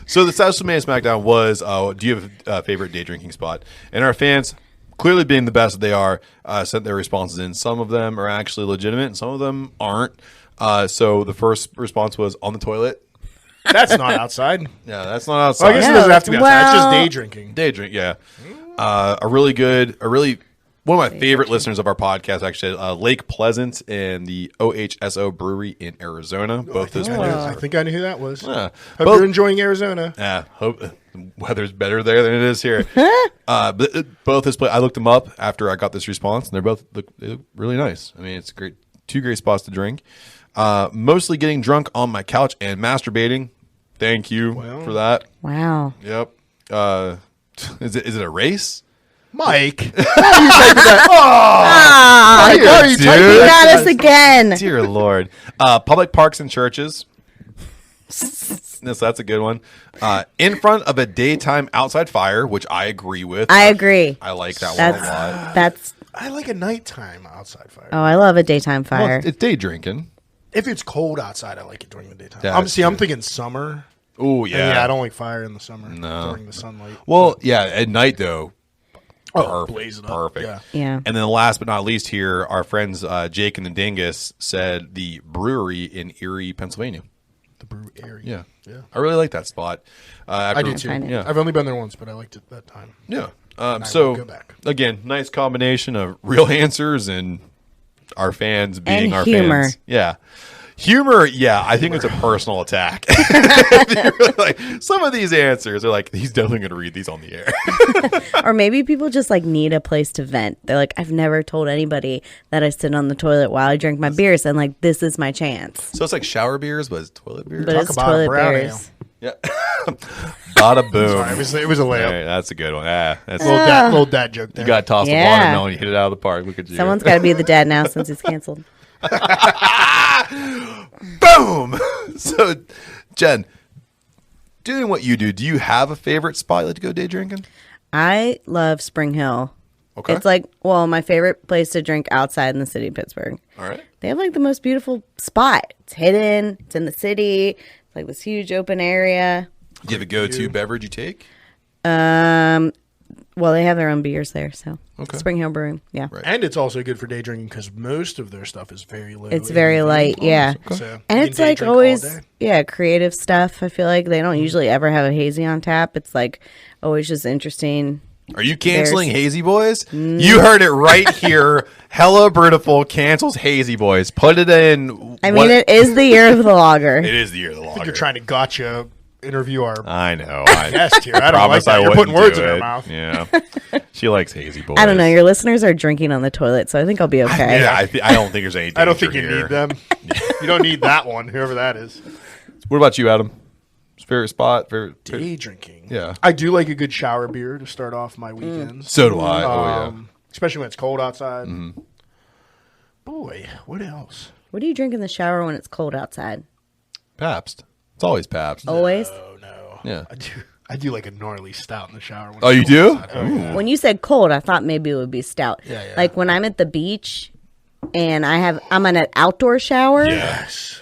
So the social media smackdown was, do you have a favorite day drinking spot? And our fans, clearly being the best that they are, sent their responses in. Some of them are actually legitimate and some of them aren't. So the first response was on the toilet. That's not outside. Yeah, that's not outside. Well, I guess it doesn't have to be outside. It's just day drinking. Day drink, yeah. One of my favorite listeners of our podcast, actually, Lake Pleasant and the OHSO Brewery in Arizona. Both those places. I think I knew who that was. Yeah. Hope you're enjoying Arizona. Yeah, hope the weather's better there than it is here. But both this place, I looked them up after I got this response, and they look really nice. I mean, it's great, 2 great spots to drink. Mostly getting drunk on my couch and masturbating. Thank you for that. Wow. Yep. Is it a race? Mike. How are you typing that? Mike, how are you typing You that? got us again. Dear Lord. Public parks and churches. That's a good one. In front of a daytime outside fire, which I agree with. I agree. I like that one a lot. That's. I like a nighttime outside fire. Oh, I love a daytime Well, fire. it's day drinking. If it's cold outside, I like it during the daytime. Yeah, I'm that's true. thinking summer. Oh, And yeah. I don't like fire in the summer. No. During the sunlight. Well, yeah, at night, though. Blaze it up. Perfect. Yeah. Yeah. And then last but not least here, our friends Jake and the Dingus said the brewery in Erie, Pennsylvania. The brew area. Yeah. Yeah. I really like that spot. I do too. Yeah. I've only been there once, but I liked it that time. Yeah. will So, go back. again, nice combination of real answers and our fans being And our humor. fans. Yeah. Humor, yeah, I think it's a personal attack. Like, some of these answers are like, he's definitely going to read these on the air. Or maybe people just like need a place to vent. They're like, I've never told anybody that I sit on the toilet while I drink my beers, and like this is my chance. So it's like shower beers, but it's toilet beers? But it's about a toilet brown beers. Yeah. Bada boom. Sorry, it was a layup. All right, that's a good one. Yeah, that's Little dad joke there. you got tossed Yeah. a watermelon, you hit it out of the park. Look at you. Someone's got to be the dad now since he's canceled. Boom. So, Jen, doing what you do you have a favorite spot you like to go day drinking? I love Spring Hill. Okay. It's like, well, my favorite place to drink outside in the city of Pittsburgh. All right. They have like the most beautiful spot. It's hidden. It's in the city. It's like this huge open area. Do you have a go-to beverage you take? Well, they have their own beers there, so Okay. Spring Hill Brewing. Yeah. Right. And it's also good for day drinking because most of their stuff is very low. It's very light, yeah. So And you it's can day like drink all always, day. yeah, creative stuff. I feel like they don't usually ever have a hazy on tap. It's like always just interesting. Are you canceling There's- Hazy Boys? You heard it right here. HelloBrewtiful cancels Hazy Boys. Put it in. I mean, it is the year of the lager. It is the year of the I think lager. you're trying to gotcha interview our I know. guest here. I don't like promise that. You're wouldn't putting words do in her it. mouth. Yeah. She likes Hazy Boys. I don't know. Your listeners are drinking on the toilet, so I think I'll be okay. Yeah, I don't think there's any I don't think danger you here. need them. You don't need that one, whoever that is. What about you, Adam? Favorite spot? Favorite? Day drinking. Yeah. I do like a good shower beer to start off my weekends. So do I. Oh, yeah. Especially when it's cold outside. Boy, what else? What do you drink in the shower when it's cold outside? Pabst. It's always Pabst. Always? Oh no. Yeah. I do like a gnarly stout in the shower. When Oh, it's you cold do? outside. Oh, yeah. When you said cold, I thought maybe it would be stout. Yeah, yeah. Like when I'm at the beach and I'm in an outdoor shower. Yes.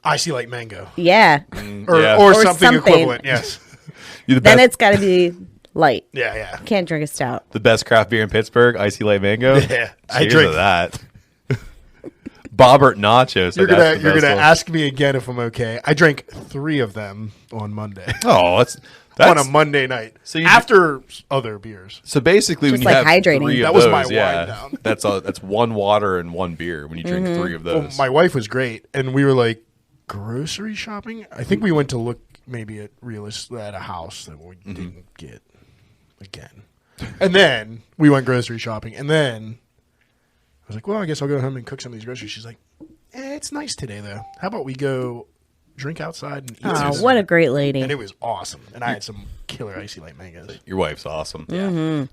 Icy like mango. Yeah. Or, Yeah. or Or something something. equivalent. Yes. You the Then best, it's got to be light. Yeah, yeah. Can't drink a stout. the best craft beer in Pittsburgh, Icy Light Mango. Yeah, I Cheers drink- to that. Bobbert nachos. You're gonna ask me again if I'm okay. I drank 3 of them on Monday. Oh, that's on a Monday night. So after other beers. So basically, Just when you like have hydrating. 3 of That was those, my wine down. that's 1 water and 1 beer when you drink 3 of those. Well, my wife was great, and we were like grocery shopping. I think we went to look maybe at a house that we didn't get again, and then we went grocery shopping, and then I was like, well, I guess I'll go home and cook some of these groceries. She's like, it's nice today though. How about we go drink outside and eat? Oh, what a great lady! And it was awesome, and I had some killer icy light mangoes. Your wife's awesome. Yeah.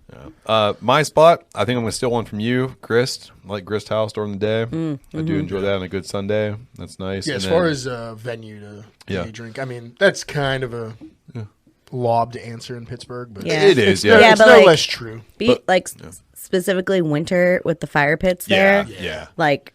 My spot, I think I'm going to steal one from you, Grist. I like Grist House during the day. I do enjoy that on a good Sunday. That's nice. Yeah, and as far as venue to drink, I mean, that's kind of a lobbed answer in Pittsburgh, but it is. It's no less true. Specifically winter with the fire pits there. Yeah. Like,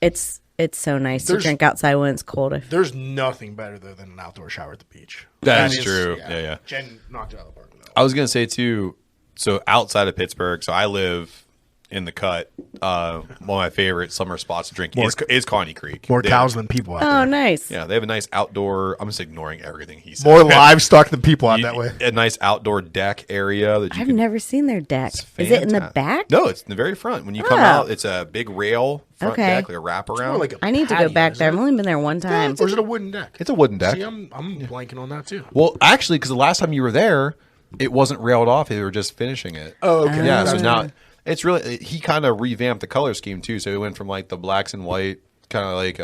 it's so nice to drink outside when it's cold. There's nothing better though than an outdoor shower at the beach. That is true. Yeah. Jen knocked it out of the park with that. I was going to say too, so outside of Pittsburgh, so I live in the Cut. One of my favorite summer spots to drink is Connie Creek. More cows than people out there. Oh, nice. Yeah, they have a nice outdoor. I'm just ignoring everything he said. More livestock than people out that way. A nice outdoor deck area that you I've can. never seen their deck. Is it in the back? No, it's in the very front. When you come out, it's a big rail front deck, like a wraparound. Like I need to go back there. I've only been there one time. Or is it a wooden deck? It's a wooden deck. See, I'm blanking on that too. Well, actually, because the last time you were there, it wasn't railed off. They were just finishing it. Oh, okay. Yeah, so now it's really, he kind of revamped the color scheme too. So it went from like the blacks and white, kind of like,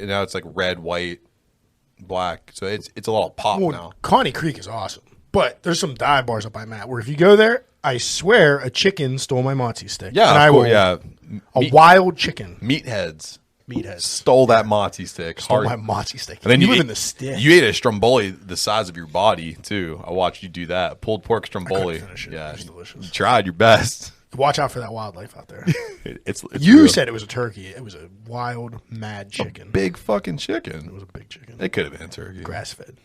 now it's like red, white, black. So it's a little pop now. Connie Creek is awesome. But there's some dive bars up by Matt where if you go there, I swear a chicken stole my mozzie stick. Yeah, a wild chicken. Meatheads Meatheads stole that mozzie stick. Stole my mozzie stick. And then you live in the stick. You ate a stromboli the size of your body too. I watched you do that. Pulled pork stromboli. I couldn't finish it. Yeah, It was delicious. You tried your best. Watch out for that wildlife out there. It's you real. said it was a turkey. It was a wild, mad chicken. Big fucking chicken. It was a big chicken. It could have been a turkey. Grass fed.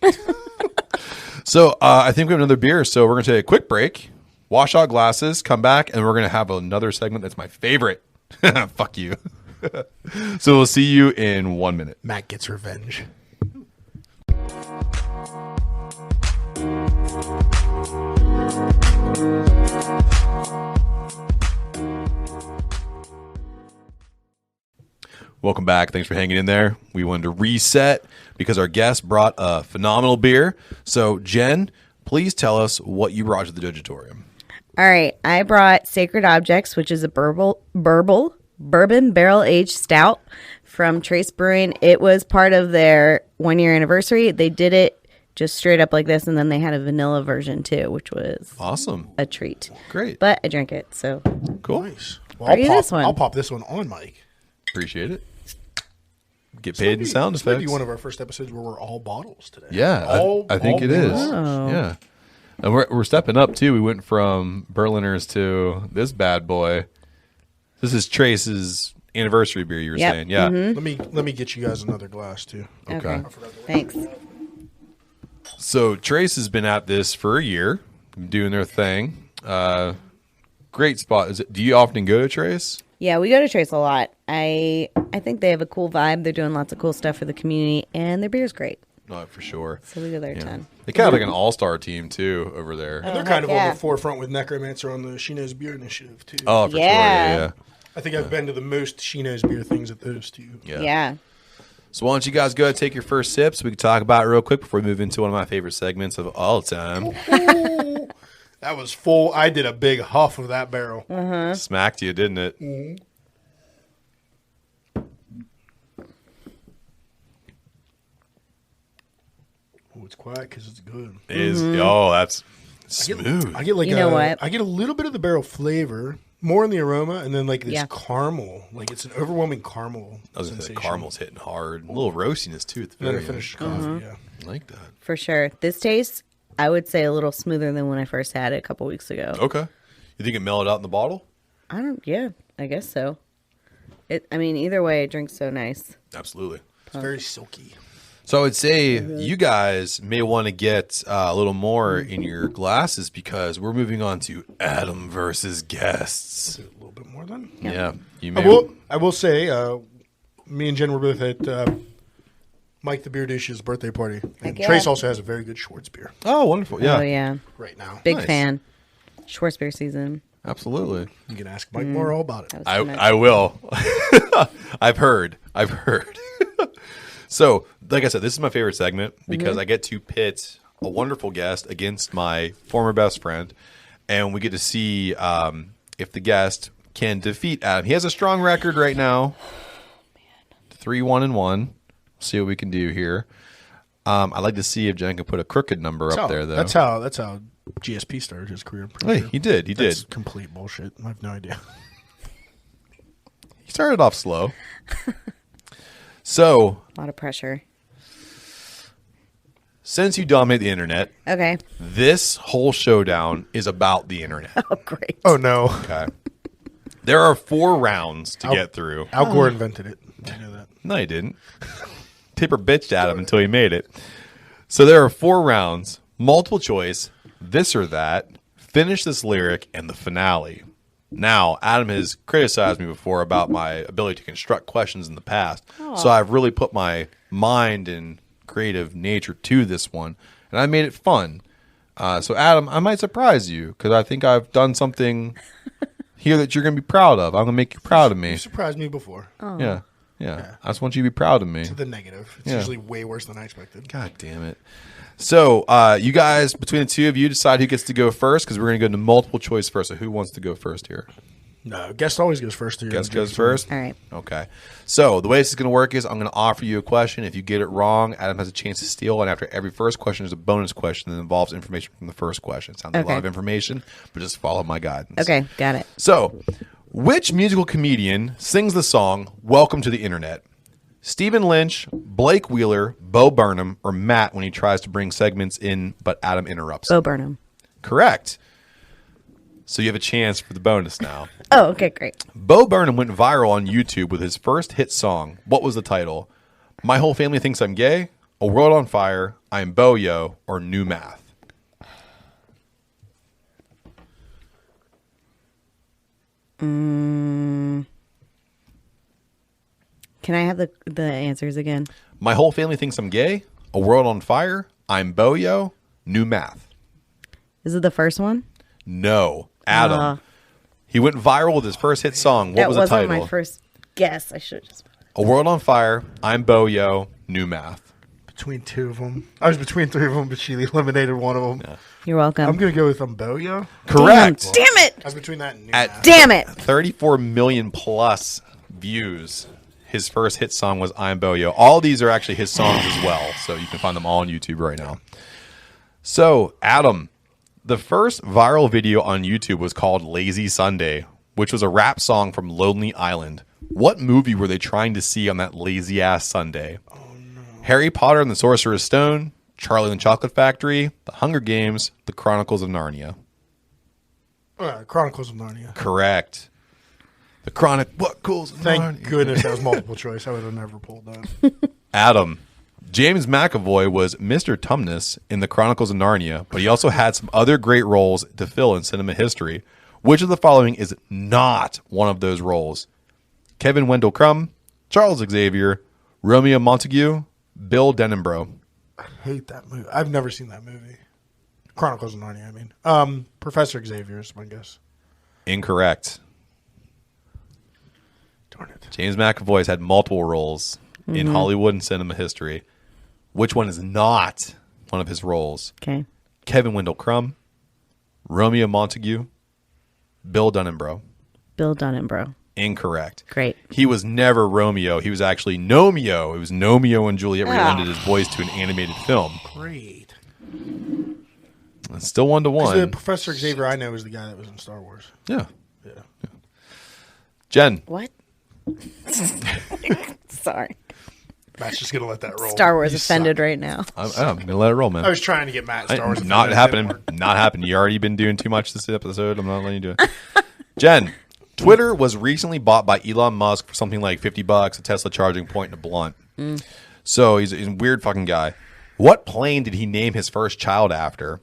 So I think we have another beer. So we're going to take a quick break, wash out glasses, come back, and we're going to have another segment that's my favorite. Fuck you. So we'll see you in 1 minute. Matt gets revenge. Welcome back. Thanks for hanging in there. We wanted to reset because our guest brought a phenomenal beer. So, Jen, please tell us what you brought to the Jojitorium. All right. I brought Sacred Objects, which is a bourbon barrel-aged stout from Trace Brewing. It was part of their 1-year anniversary. They did it just straight up like this, and then they had a vanilla version, too, which was awesome. A treat. Great. But I drank it, so. Cool. Nice. Well, I'll pop this one on mic. Appreciate it. Get paid in sound effects. This might be one of our first episodes where we're all bottles today. Yeah, I think it is. Oh. Yeah. And we're stepping up, too. We went from Berliners to this bad boy. This is Trace's anniversary beer, you were saying. Yeah. Mm-hmm. Let me get you guys another glass, too. Okay. Thanks. So Trace has been at this for a year, doing their thing. Great spot. Do you often go to Trace? Yeah, we go to Trace a lot. I think they have a cool vibe. They're doing lots of cool stuff for the community, and their beer's great. No, for sure. So we go there a ton. They kind of like an all-star team, too, over there. And they're kind of on the forefront with Necromancer on the She Knows Beer initiative, too. Oh, for sure. Yeah. I think I've been to the most She Knows Beer things at those two. Yeah. So why don't you guys go ahead and take your first sips? We can talk about it real quick before we move into one of my favorite segments of all time. That was full. I did a big huff of that barrel. Smacked you, didn't it? Mm-hmm. Oh, it's quiet because it's good. It is. Oh, that's smooth. I get like you know what? I get a little bit of the barrel flavor, more in the aroma, and then like this caramel. Like it's an overwhelming caramel sensation. The caramel's hitting hard. A little roastiness too. At the and then very I finished end. coffee. Yeah, I like that. For sure. This tastes, I would say, a little smoother than when I first had it a couple weeks ago. Okay. You think it mellowed out in the bottle? Yeah, I guess so. Either way, it drinks so nice. Absolutely. it's very silky. So I would say you guys may want to get a little more in your glasses because we're moving on to Adam versus guests. A little bit more then. Yeah. You may. I will say Me and Jen were both at Mike the Beer Douche's birthday party. And yeah. Trace also has a very good Schwartz beer Oh, wonderful. Yeah. Oh, yeah. right now. Big Nice. fan. Schwartz beer season. Absolutely. You can ask Mike more all about it. That was too much. I will. I've heard. So, like I said, this is my favorite segment because I get to pit a wonderful guest against my former best friend, and we get to see if the guest can defeat Adam. He has a strong record right now. 3-1-1. See what we can do here. I'd like to see if Jen can put a crooked number up there, though. That's how GSP started his career. I'm pretty Hey, sure. he did. He That's did. complete bullshit. I have no idea. He started off slow. So, A lot of pressure. since you dominate the internet, Okay. this whole showdown is about the internet. Oh, great. Oh, no. Okay. There are 4 rounds to get through. Al Gore invented it. I know that. No, he didn't. Tipper bitched at him until he made it. So there are 4 rounds, multiple choice, this or that, finish this lyric, and the finale. Now, Adam has criticized me before about my ability to construct questions in the past. So I've really put my mind and creative nature to this one, and I made it fun. So, Adam, I might surprise you because I think I've done something here that you're going to be proud of. I'm going to make you proud of me. You surprised me before. Yeah. I just want you to be proud of me. To the negative. It's Yeah. usually way worse than I expected. God damn it. So, you guys, between the two of you, decide who gets to go first because we're going to go into multiple choice first. So, who wants to go first here? No, guest always goes first. Here. Guest goes first? All right. Okay. So, the way this is going to work is I'm going to offer you a question. If you get it wrong, Adam has a chance to steal. And after every first question, there's a bonus question that involves information from the first question. Sounds like a lot of information, but just follow my guidance. Okay. Got it. So, which musical comedian sings the song Welcome to the Internet? Stephen Lynch, Blake Wheeler, Bo Burnham, or Matt when he tries to bring segments in, but Adam interrupts. Bo Burnham. Correct. So you have a chance for the bonus now. Oh, okay. Great. Bo Burnham went viral on YouTube with his first hit song. What was the title? My Whole Family Thinks I'm Gay, A World on Fire, I'm Bo-Yo, or New Math? Can I have the answers again? My Whole Family Thinks I'm Gay, A World on Fire, I'm Bo-Yo, New Math. Is it the first one? No. Adam. He went viral with his first hit song. What that was the wasn't title? my first guess. I should just. A World on Fire, I'm Bo-Yo, New Math. Between 2 of them. I was between 3 of them, but she eliminated one of them. You're welcome. I'm going to go with Boyo. Correct. Damn it! I was between that and New At Math. Damn it! 34 million plus views, his first hit song was I'm Bo-Yo. All these are actually his songs as well, so you can find them all on YouTube right now. So, Adam, the first viral video on YouTube was called Lazy Sunday, which was a rap song from Lonely Island. What movie were they trying to see on that lazy-ass Sunday? Oh, no. Harry Potter and the Sorcerer's Stone, Charlie and the Chocolate Factory, The Hunger Games, The Chronicles of Narnia. Chronicles of Narnia. Correct. The Chronicles of Thank Narnia. goodness that was multiple choice. I would have never pulled that. Adam. James McAvoy was Mr. Tumnus in The Chronicles of Narnia, but he also had some other great roles to fill in cinema history. Which of the following is not one of those roles? Kevin Wendell Crumb, Charles Xavier, Romeo Montague, Bill Denenbrough. I hate that movie. I've never seen that movie. Chronicles of Narnia, I mean. Professor Xavier is my guess. Incorrect. Darn it. James McAvoy's had multiple roles in Hollywood and cinema history. Which one is not one of his roles? Okay. Kevin Wendell Crumb, Romeo Montague, Bill Denenbrough. Bill Denenbrough. Incorrect. Great. He was never Romeo. He was actually Nomeo. It was Nomeo and Juliet where he lended his voice to an animated film. Great. It's still 1-1. The Professor Xavier I know is the guy that was in Star Wars. Yeah. Yeah. Jen. What? Sorry. Matt's just going to let that roll. Star Wars You offended suck. right now. I'm going to let it roll, man. I was trying to get Matt Star Wars. Not offended. happening. It didn't work. Not happening. You already been doing too much this episode. I'm not letting you do it. Jen. Twitter was recently bought by Elon Musk for something like $50, a Tesla charging point, and a blunt. So he's a weird fucking guy. What plane did he name his first child after?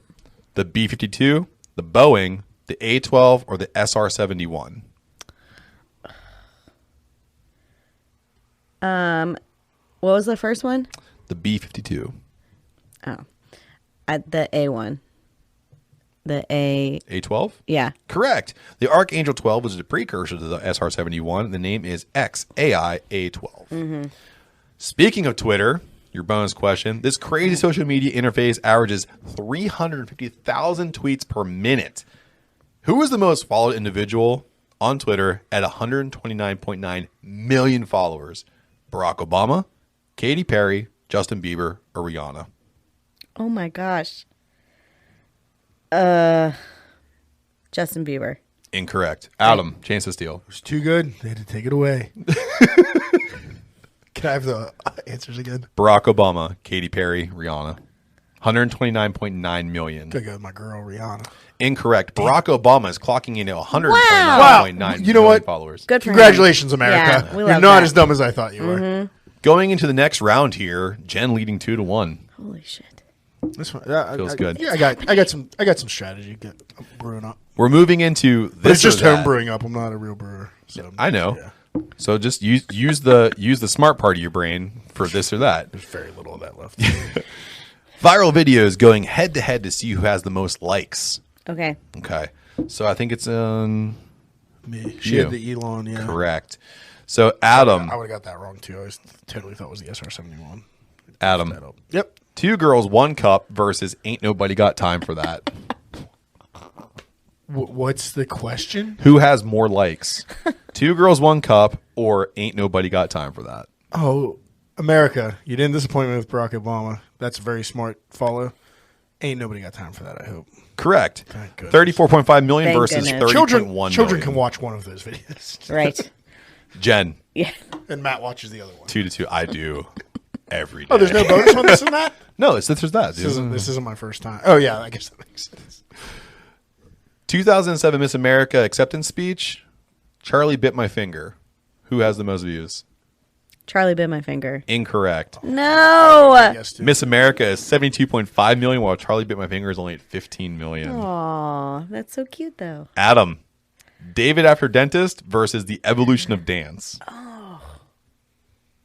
The B-52, the Boeing, the A-12, or the SR-71? What was the first one? The B-52. Oh, the A one. The A-12? Yeah. Correct. The Archangel 12 was a precursor to the SR-71. The name is XAI-A12. Speaking of Twitter, your bonus question, this crazy social media interface averages 350,000 tweets per minute. Who is the most followed individual on Twitter at 129.9 million followers? Barack Obama, Katy Perry, Justin Bieber, or Rihanna? Oh my gosh. Justin Bieber. Incorrect. Adam, chance to steal. It was too good. They had to take it away. Can I have the answers again? Barack Obama, Katy Perry, Rihanna. 129.9 million. Gotta go with my girl, Rihanna. Incorrect. Barack Obama is clocking in at 129.9 million You know what? followers. Good for Congratulations, America. Yeah, we You're love not that. as dumb as I thought you were. Going into the next round here, Jen leading 2-1. him. Holy shit. This one Feels good. Yeah, I got some strategy. I'm brewing up. We're moving into this. But it's just or that. home brewing up. I'm not a real brewer. So I know. yeah. So just use the smart part of your brain for this or that. There's very little of that left. Viral videos going head to head to see who has the most likes. Okay. Okay. So I think it's Me. She You. had the Elon, yeah. correct. So Adam, I would have got that wrong too. I totally thought it was the SR-71. Adam, Yep. 2 girls, 1 cup versus ain't nobody got time for that. What's the question? Who has more likes? 2 girls, 1 cup, or ain't nobody got time for that? Oh, America. You didn't disappoint me with Barack Obama. That's a very smart follow. Ain't nobody got time for that, I hope. Correct. Thank goodness. 34.5 million Thank versus goodness. 30.1 million. Children can watch one of those videos. Right. Jen, Yeah. And Matt watches the other one. 2-2. I do every day. Oh, there's no bonus on this and that? No, it's there's that. This isn't my first time. Oh, yeah, I guess that makes sense. 2007 Miss America acceptance speech. Charlie bit my finger. Who has the most views? Charlie bit my finger. Incorrect. No. Yes, too. Miss America is 72.5 million, while Charlie bit my finger is only at 15 million. Aw, that's so cute though. Adam, David after dentist versus the evolution of dance.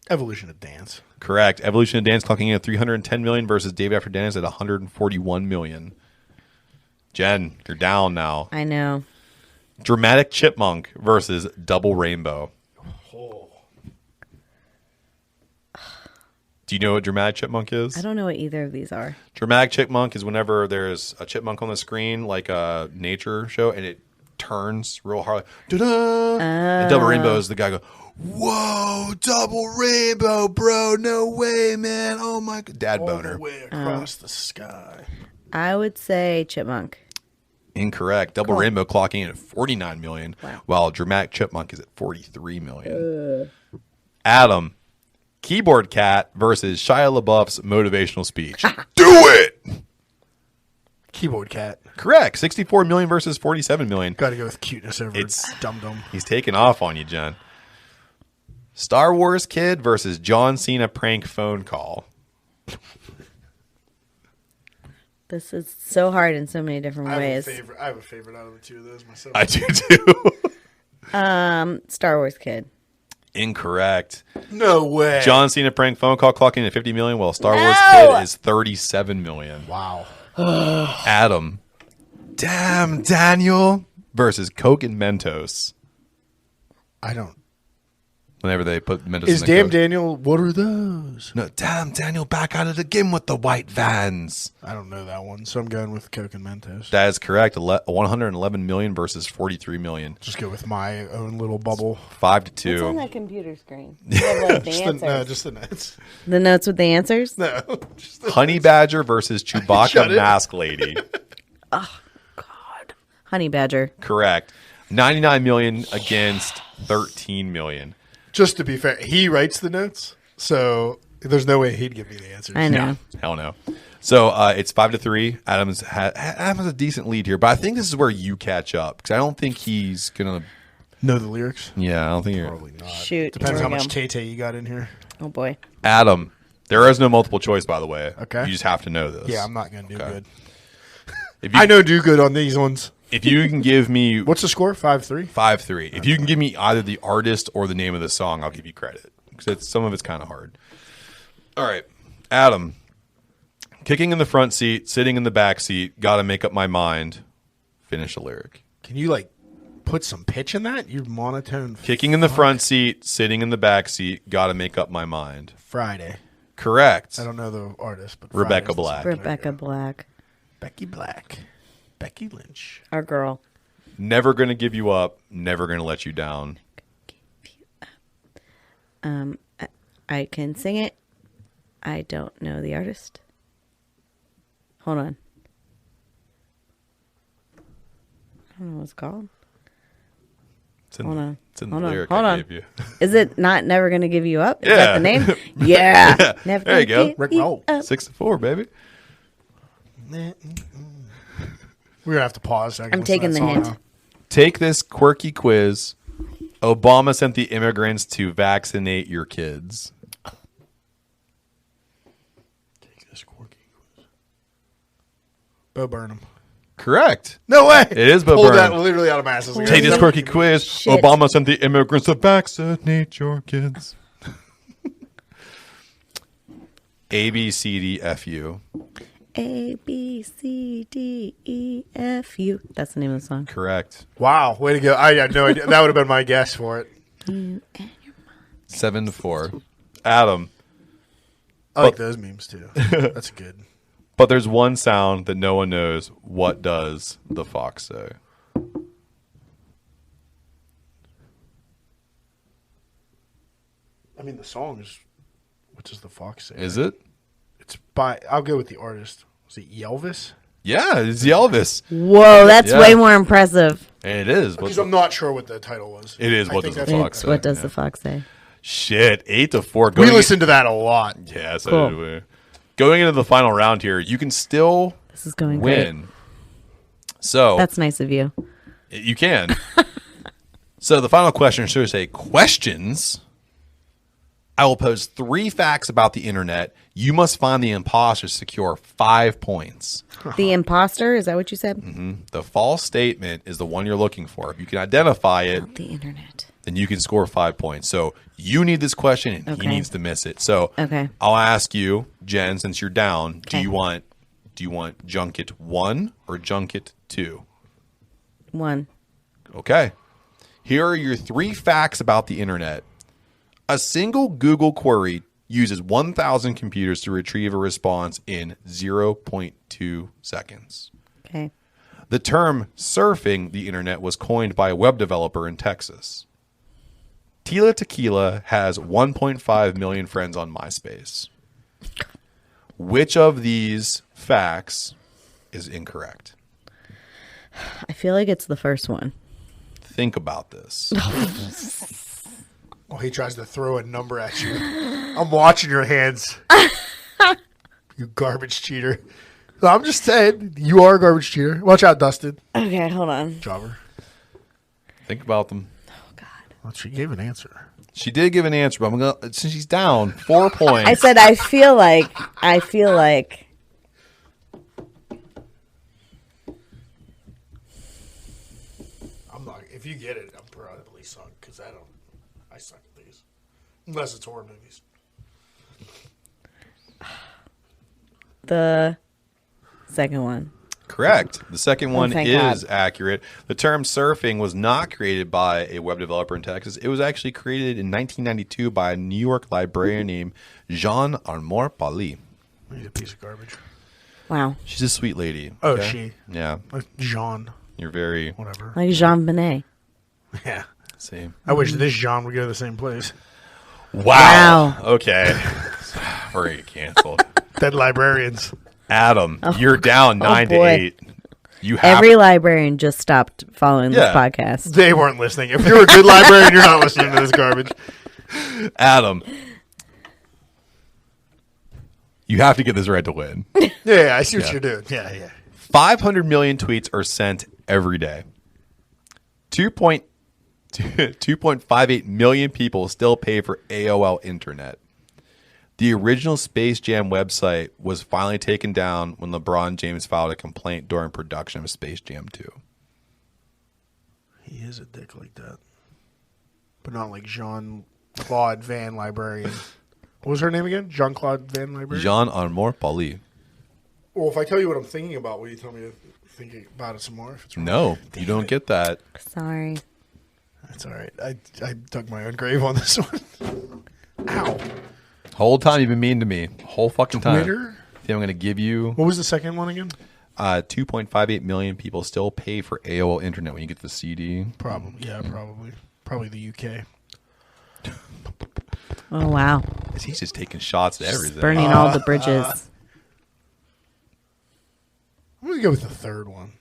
Evolution of dance. Correct. Evolution of dance clocking in at 310 million versus David after dentist at 141 million. Jen, you're down now. I know. Dramatic Chipmunk versus Double Rainbow. Do you know what Dramatic Chipmunk is? I don't know what either of these are. Dramatic Chipmunk is whenever there's a chipmunk on the screen, like a nature show, and it turns real hard. Like, da-da! And Double Rainbow is the guy go, whoa, Double Rainbow, bro. No way, man. Oh, my God. Dad All boner. the way across the sky. I would say chipmunk. Incorrect. Double Rainbow clocking in at 49 million, Wow. while Dramatic Chipmunk is at 43 million. Adam, Keyboard Cat versus Shia LaBeouf's motivational speech. Do it! Keyboard cat. Correct. 64 million versus 47 million. Got to go with cuteness over It's- dum-dum. He's taking off on you, John. Star Wars Kid versus John Cena prank phone call. This is so hard in so many different I ways. have a favorite out of the two of those myself. I do too. Star Wars Kid. Incorrect. No way. John Cena prank phone call clocking at 50 million, while Star Wars No! Kid is 37 million. Wow. Adam, damn Daniel versus Coke and Mentos. I don't. Whenever they put Mentos Is in the Damn Coke. Daniel, what are those? No, damn Daniel back at it again with the white vans. I don't know that one, so I'm going with Coke and Mentos. That is correct. 111 million versus 43 million. Just go with my own little bubble. 5-2. What's on that computer screen? You have, like, the answers. Just the notes. The notes with the answers? No. Just the Honey Badger versus Chewbacca Shut it. Mask Lady. Honey Badger. Correct. 99 million against 13 million. Just to be fair, he writes the notes, so there's no way he'd give me the answers. I know. Hell no. So it's 5-3. Adam has a decent lead here, but I think this is where you catch up because I don't think he's gonna. Know the lyrics? Yeah, I don't think you're. Probably not. Shoot. Depends Here how we much go. Tay-Tay you got in here. Oh, boy. Adam, there is no multiple choice, by the way. Okay. You just have to know this. Yeah, I'm not going to do Okay. good. If you, I know do good on these ones. If you can give me What's the score? 5-3? 5-3. If you can give me either the artist or the name of the song, I'll give you credit. because some of it's kind of hard. All right, Adam. Kicking in the front seat, sitting in the back seat, gotta make up my mind. Finish a lyric. Can you like put some pitch in that? You're monotone. Kicking in the front seat, sitting in the back seat, gotta make up my mind. Friday. Correct. I don't know the artist, but Rebecca Friday's Black. Rebecca Black. Becky Black. Becky Lynch. Our girl. Never gonna give you up. Never gonna let you down. I can sing it. I don't know the artist. Hold on. I don't know what it's called. It's in, Hold on. It's in Hold the on. lyric Hold I on. gave you. Is it not Never Gonna Give You Up? Is Yeah. that the name? Yeah. Never There you Gonna go. Give Rick You Roll. Up. 6-4, baby. We're gonna have to pause. So I can I'm listen to taking that the song hint. now. Take this quirky quiz. Obama sent the immigrants to vaccinate your kids. Take this quirky quiz. Bo Burnham. Correct. No way. It is Bo Pulled Burnham. that literally out of my ass. Take this quirky quiz. Shit. Obama sent the immigrants to vaccinate your kids. A, B, C, D, F, U. A, B, C, D, E, F, U. That's the name of the song. Correct. Wow, way to go! I had no idea. That would have been my guess for it. 7-4. Adam. I like those memes too. That's good. But there's one sound that no one knows. What does the fox say? I mean, the song is. What does the fox say? Is it? It's by. I'll go with the artist. Was it Elvis? Yeah, it's Elvis. Whoa, that's Yeah. way more impressive. And it is. Because I'm not sure what the title was. It is I What think Does the that's- Fox It's Say? What Does Yeah. the Fox Say? Shit, 8-4. We listened to that a lot. Yeah, so Cool. did we. Going into the final round here, you can still This is going win. great. So That's nice of you. you can. So the final question should say questions. I will pose 3 facts about the internet. You must find the imposter to secure 5 points. The imposter, is that what you said? The false statement is the one you're looking for. If you can identify it, The internet. then you can score 5 points. So you need this question and he Okay. needs to miss it. So Okay. I'll ask you, Jen, since you're down, Okay. do you want junket 1 or junket 2? 1. Okay. Here are your 3 facts about the internet. A single Google query uses 1,000 computers to retrieve a response in 0.2 seconds. Okay. The term surfing the internet was coined by a web developer in Texas. Tila Tequila has 1.5 million friends on MySpace. Which of these facts is incorrect? I feel like it's the first one. Think about this. Oh, he tries to throw a number at you. I'm watching your hands. You garbage cheater. No, I'm just saying, you are a garbage cheater. Watch out, Dustin. Okay, hold on. Jobber. Think about them. Well, she gave an answer. She did give an answer, but I'm gonna, since she's down 4 points. I said I feel like. I'm not. If you get it, I'm probably sunk because I suck at these. Unless it's horror movies. the second one. Correct. The second one thank is God. accurate. The term surfing was not created by a web developer in Texas. It was actually created in 1992 by a New York librarian named Jean Armour Pali. He's a piece of garbage. Wow. She's a sweet lady. Oh, okay? she. Yeah. Like Jean. You're very Whatever. Like Jean Benet. Yeah. same. I wish this Jean would go to the same place. Wow. Okay. We're gonna get canceled. Dead librarians. Adam, you're down 9 to boy. 8. You have Every librarian just stopped following this Yeah. podcast. They weren't listening. If you're a good librarian, you're not listening to this garbage. Adam. You have to get this right to win. Yeah, I see what Yeah. you're doing. Yeah. 500 million tweets are sent every day. 2.58 million people still pay for AOL Internet. The original Space Jam website was finally taken down when LeBron James filed a complaint during production of Space Jam 2. He is a dick like that. But not like Jean Claude Van Librarian. What was her name again? Jean-Claude Van Librarian? Jean Amour Pauli. Well, if I tell you what I'm thinking about, will you tell me to think about it some more? If it's wrong? No, you don't get that. Sorry. That's all right. I dug my own grave on this one. Ow. Whole time you've been mean to me. Whole fucking time. Twitter? Think I'm going to give you What was the second one again? 2.58 million people still pay for AOL Internet when you get the CD. Probably. Yeah, probably. Probably the UK. Oh, wow. He's just taking shots at everything. Burning all the bridges. I'm going to go with the third one.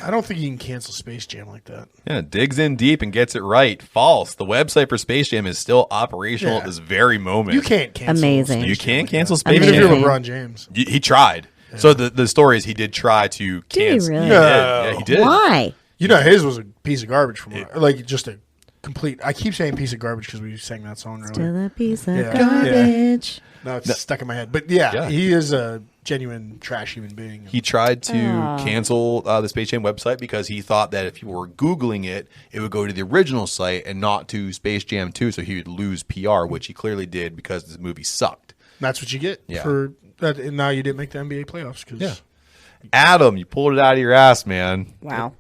I don't think you can cancel Space Jam like that. Yeah, digs in deep and gets it right. False. The website for Space Jam is still operational at this very moment. You can't cancel Amazing. Space You Jam can't like cancel that. Space Even if Jam. you're LeBron James. He tried. Yeah. So the story is he did try to cancel. really? He did. Yeah, he did. Why? You know, his was a piece of garbage from like just a complete. I keep saying piece of garbage because we sang that song earlier. Still a piece of Yeah. garbage. Now it's stuck in my head. But yeah, he is a genuine trash human being. He tried to cancel the Space Jam website because he thought that if people were Googling it, it would go to the original site and not to Space Jam 2, so he would lose PR, which he clearly did because the movie sucked. That's what you get Yeah. for that. And now you didn't make the NBA playoffs because Adam, you pulled it out of your ass, man. Wow.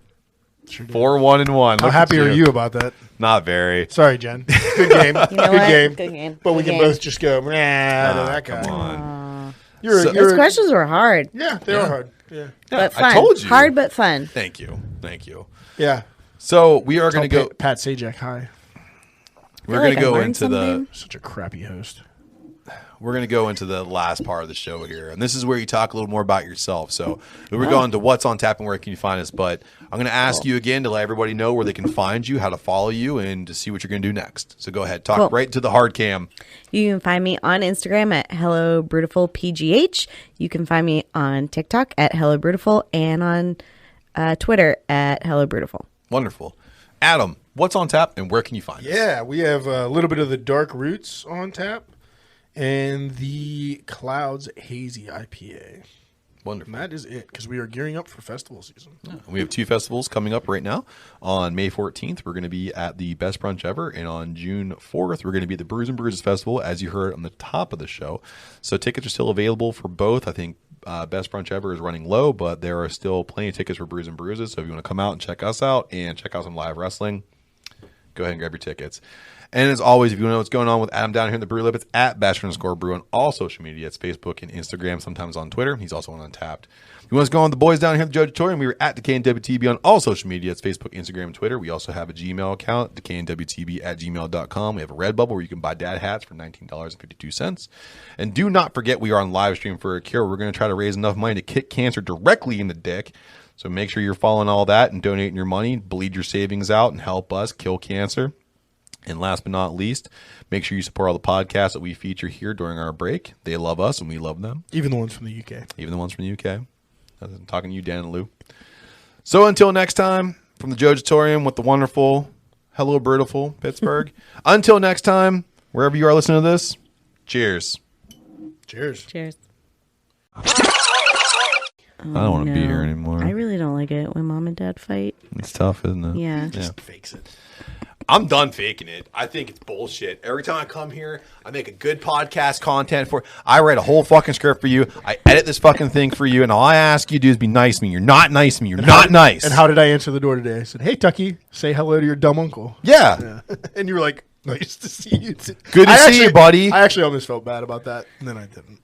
4-1-1. How happy are you about that? Not very. Sorry, Jen. Good game. You know Good what? game. Good game. But we Good can game. both just go, nah, to that guy. Come on. Those questions were hard, Yeah, they are hard. Yeah. but fun. I told you. Hard but fun. Thank you. Thank you. Yeah. So we are going to go. Pat Sajak, hi. We're going like to I go learned into the. something. Such a crappy host. We're going to go into the last part of the show here. And this is where you talk a little more about yourself. So we're going to what's on tap and where can you find us. But I'm going to ask you again to let everybody know where they can find you, how to follow you, and to see what you're going to do next. So go ahead. Talk right to the hard cam. You can find me on Instagram at HelloBrewtifulPGH. You can find me on TikTok at HelloBrewtiful and on Twitter at HelloBrewtiful. Wonderful. Adam, what's on tap and where can you find us? Yeah, we have a little bit of the Dark Roots on tap and the Clouds Hazy IPA. Wonderful. And that is it because we are gearing up for festival season. Yeah. We have 2 festivals coming up right now. On May 14th, we're going to be at the Best Brunch Ever. And on June 4th, we're going to be at the Brews and Bruises Festival, as you heard on the top of the show. So tickets are still available for both. I think Best Brunch Ever is running low, but there are still plenty of tickets for Brews and Bruises. So if you want to come out and check us out and check out some live wrestling, go ahead and grab your tickets. And as always, if you want to know what's going on with Adam down here in the Brew Lip, it's at Bachelor_Brew on all social media. It's Facebook and Instagram, sometimes on Twitter. He's also on Untapped. If you want to go on with the boys down here at the Jojitorium, we were at DWTB on all social media. It's Facebook, Instagram, and Twitter. We also have a Gmail account, DWTB@gmail.com. We have a Redbubble where you can buy dad hats for $19.52. And do not forget we are on live stream for a cure. We're going to try to raise enough money to kick cancer directly in the dick. So make sure you're following all that and donating your money, bleed your savings out, and help us kill cancer. And last but not least, make sure you support all the podcasts that we feature here during our break. They love us and we love them. Even the ones from the UK. Even the ones from the UK. I'm talking to you, Dan and Lou. So until next time, from the Jojitorium with the wonderful HelloBrewtiful Pittsburgh. Until next time, wherever you are listening to this, cheers. Cheers. Cheers. I don't want to be here anymore. I really don't like it when mom and dad fight. It's tough, isn't it? Yeah. Just fakes it. I'm done faking it. I think it's bullshit. Every time I come here, I make a good podcast content for. I write a whole fucking script for you. I edit this fucking thing for you, and all I ask you to do is be nice to me. You're not nice to me. You're not nice. And how did I answer the door today? I said, "Hey, Tucky, say hello to your dumb uncle." Yeah. And you were like, "Nice to see you." Good to see you, buddy. I actually almost felt bad about that, and then I didn't.